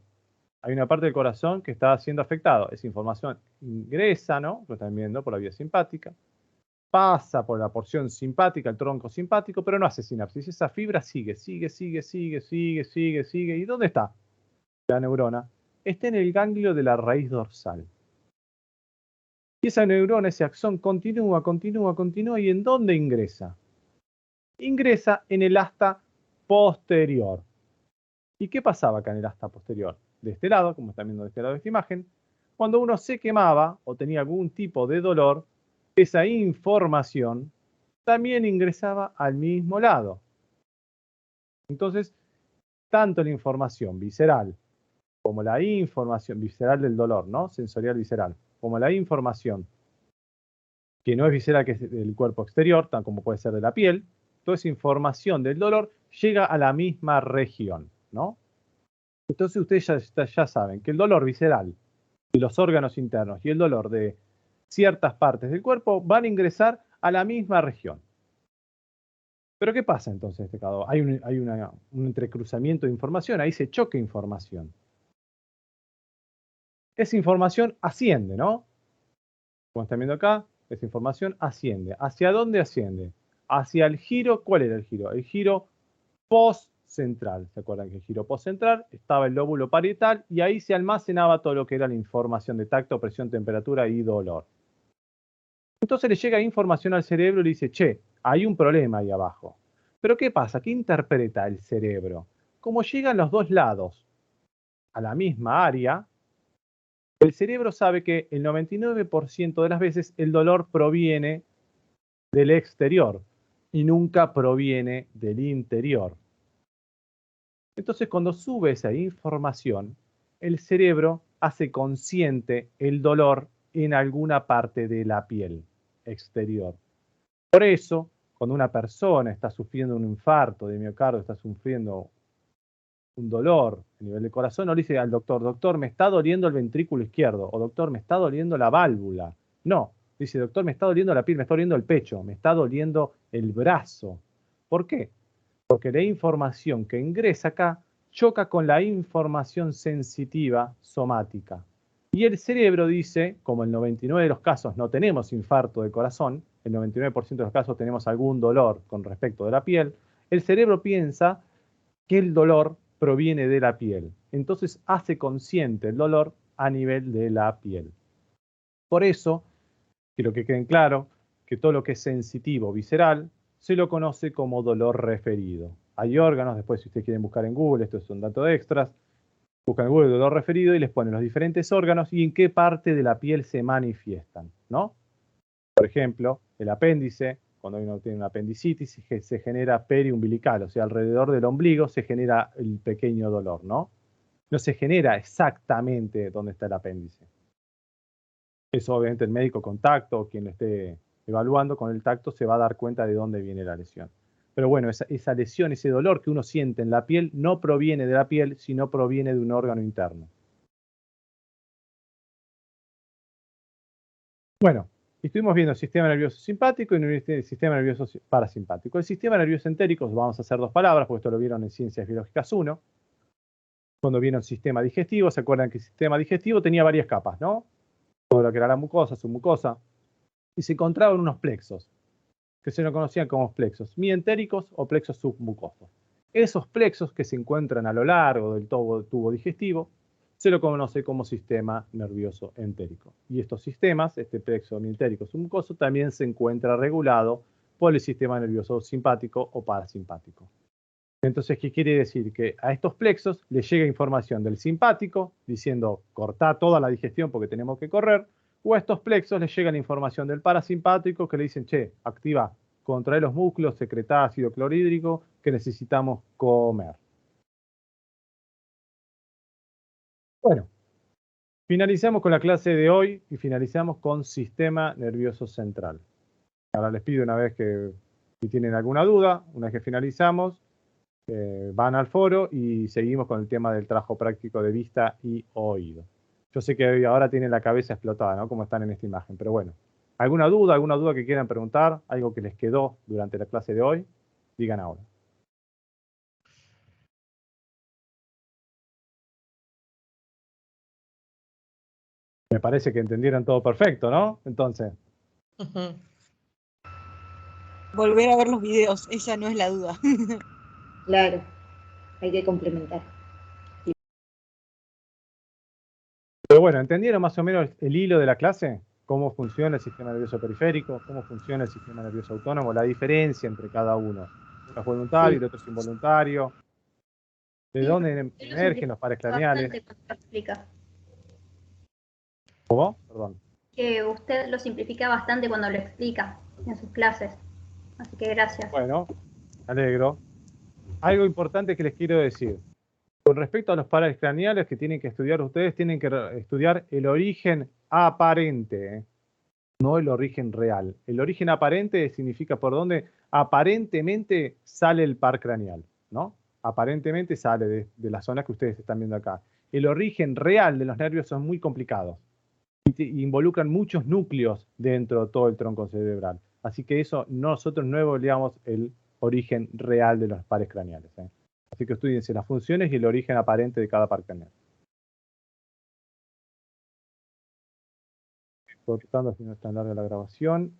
hay una parte del corazón que está siendo afectado. Esa información ingresa, ¿no? Lo están viendo por la vía simpática, pasa por la porción simpática, el tronco simpático, pero no hace sinapsis. Esa fibra sigue. ¿Y dónde está la neurona? Está en el ganglio de la raíz dorsal. Y esa neurona, ese axón, continúa. ¿Y en dónde ingresa? Ingresa en el asta posterior. ¿Y qué pasaba acá en el asta posterior? De este lado, como están viendo de este lado de esta imagen, cuando uno se quemaba o tenía algún tipo de dolor, esa información también ingresaba al mismo lado. Entonces, tanto la información visceral como la información visceral del dolor, ¿no? Sensorial visceral, como la información que no es visceral, que es del cuerpo exterior, tan como puede ser de la piel, toda esa información del dolor llega a la misma región, ¿no? Entonces ustedes ya saben que el dolor visceral de los órganos internos y el dolor de ciertas partes del cuerpo van a ingresar a la misma región. Pero ¿qué pasa entonces en este caso? Hay un entrecruzamiento de información, ahí se choca información. Esa información asciende, ¿no? Como están viendo acá, esa información asciende. ¿Hacia dónde asciende? Hacia el giro. ¿Cuál era el giro? El giro postcentral. ¿Se acuerdan que el giro postcentral estaba el lóbulo parietal y ahí se almacenaba todo lo que era la información de tacto, presión, temperatura y dolor? Entonces le llega información al cerebro y le dice, che, hay un problema ahí abajo. Pero ¿qué pasa? ¿Qué interpreta el cerebro? Como llegan los dos lados a la misma área, el cerebro sabe que el 99% de las veces el dolor proviene del exterior y nunca proviene del interior. Entonces, cuando sube esa información, el cerebro hace consciente el dolor en alguna parte de la piel exterior. Por eso, cuando una persona está sufriendo un infarto de miocardio, está sufriendo un dolor a nivel del corazón, no le dice al doctor, doctor, me está doliendo el ventrículo izquierdo, o doctor, me está doliendo la válvula. No, dice, doctor, me está doliendo la piel, me está doliendo el pecho, me está doliendo el brazo. ¿Por qué? Porque la información que ingresa acá choca con la información sensitiva somática. Y el cerebro dice, como en el 99% de los casos no tenemos infarto de corazón, el 99% de los casos tenemos algún dolor con respecto de la piel, el cerebro piensa que el dolor proviene de la piel. Entonces hace consciente el dolor a nivel de la piel. Por eso, quiero que queden claro que todo lo que es sensitivo, visceral, se lo conoce como dolor referido. Hay órganos, después si ustedes quieren buscar en Google, esto es un dato de extras, buscan en Google dolor referido y les ponen los diferentes órganos y en qué parte de la piel se manifiestan, ¿no? Por ejemplo, el apéndice, cuando uno tiene una apendicitis, se genera periumbilical, o sea, alrededor del ombligo se genera el pequeño dolor, ¿no? No se genera exactamente donde está el apéndice. Eso obviamente el médico con tacto o quien lo esté evaluando con el tacto se va a dar cuenta de dónde viene la lesión. Pero bueno, esa lesión, ese dolor que uno siente en la piel no proviene de la piel, sino proviene de un órgano interno. Bueno, estuvimos viendo el sistema nervioso simpático y el sistema nervioso parasimpático. El sistema nervioso entérico, vamos a hacer dos palabras, porque esto lo vieron en Ciencias Biológicas 1. Cuando vieron el sistema digestivo, ¿se acuerdan que el sistema digestivo tenía varias capas, ¿no? Todo lo que era la mucosa, submucosa, y se encontraban unos plexos, que se lo conocían como plexos mientéricos o plexos submucosos. Esos plexos que se encuentran a lo largo del tubo digestivo se lo conoce como sistema nervioso entérico. Y estos sistemas, este plexo mientérico submucoso, también se encuentra regulado por el sistema nervioso simpático o parasimpático. Entonces, ¿qué quiere decir? Que a estos plexos les llega información del simpático diciendo cortá toda la digestión porque tenemos que correr, o a estos plexos les llega la información del parasimpático que le dicen, che, activa, contrae los músculos, secretá ácido clorhídrico que necesitamos comer. Bueno, finalizamos con la clase de hoy y finalizamos con sistema nervioso central. Ahora les pido una vez que, si tienen alguna duda, una vez que finalizamos, van al foro y seguimos con el tema del trabajo práctico de vista y oído. Yo sé que ahora tienen la cabeza explotada, ¿no? Como están en esta imagen, pero bueno. ¿Alguna duda que quieran preguntar? ¿Algo que les quedó durante la clase de hoy? Digan ahora. Me parece que entendieron todo perfecto, ¿no? Entonces. Volver a ver los videos, esa no es la duda. Claro, hay que complementar. Pero bueno, ¿entendieron más o menos el hilo de la clase? ¿Cómo funciona el sistema nervioso periférico? ¿Cómo funciona el sistema nervioso autónomo? La diferencia entre cada uno. Uno es voluntario y el otro es involuntario. ¿De dónde emergen los pares craneales? ¿Cómo? Perdón. Que usted lo simplifica bastante cuando lo explica en sus clases. Así que gracias. Bueno, me alegro. Algo importante que les quiero decir. Con respecto a los pares craneales que tienen que estudiar ustedes, tienen que estudiar el origen aparente, no el origen real. El origen aparente significa por dónde aparentemente sale el par craneal, ¿no? Aparentemente sale de las zonas que ustedes están viendo acá. El origen real de los nervios son muy complicados. Involucran muchos núcleos dentro de todo el tronco cerebral. Así que eso nosotros no evaluamos el origen real de los pares craneales. Así que estudiense las funciones y el origen aparente de cada par craneal. Cortando si no es tan larga la grabación.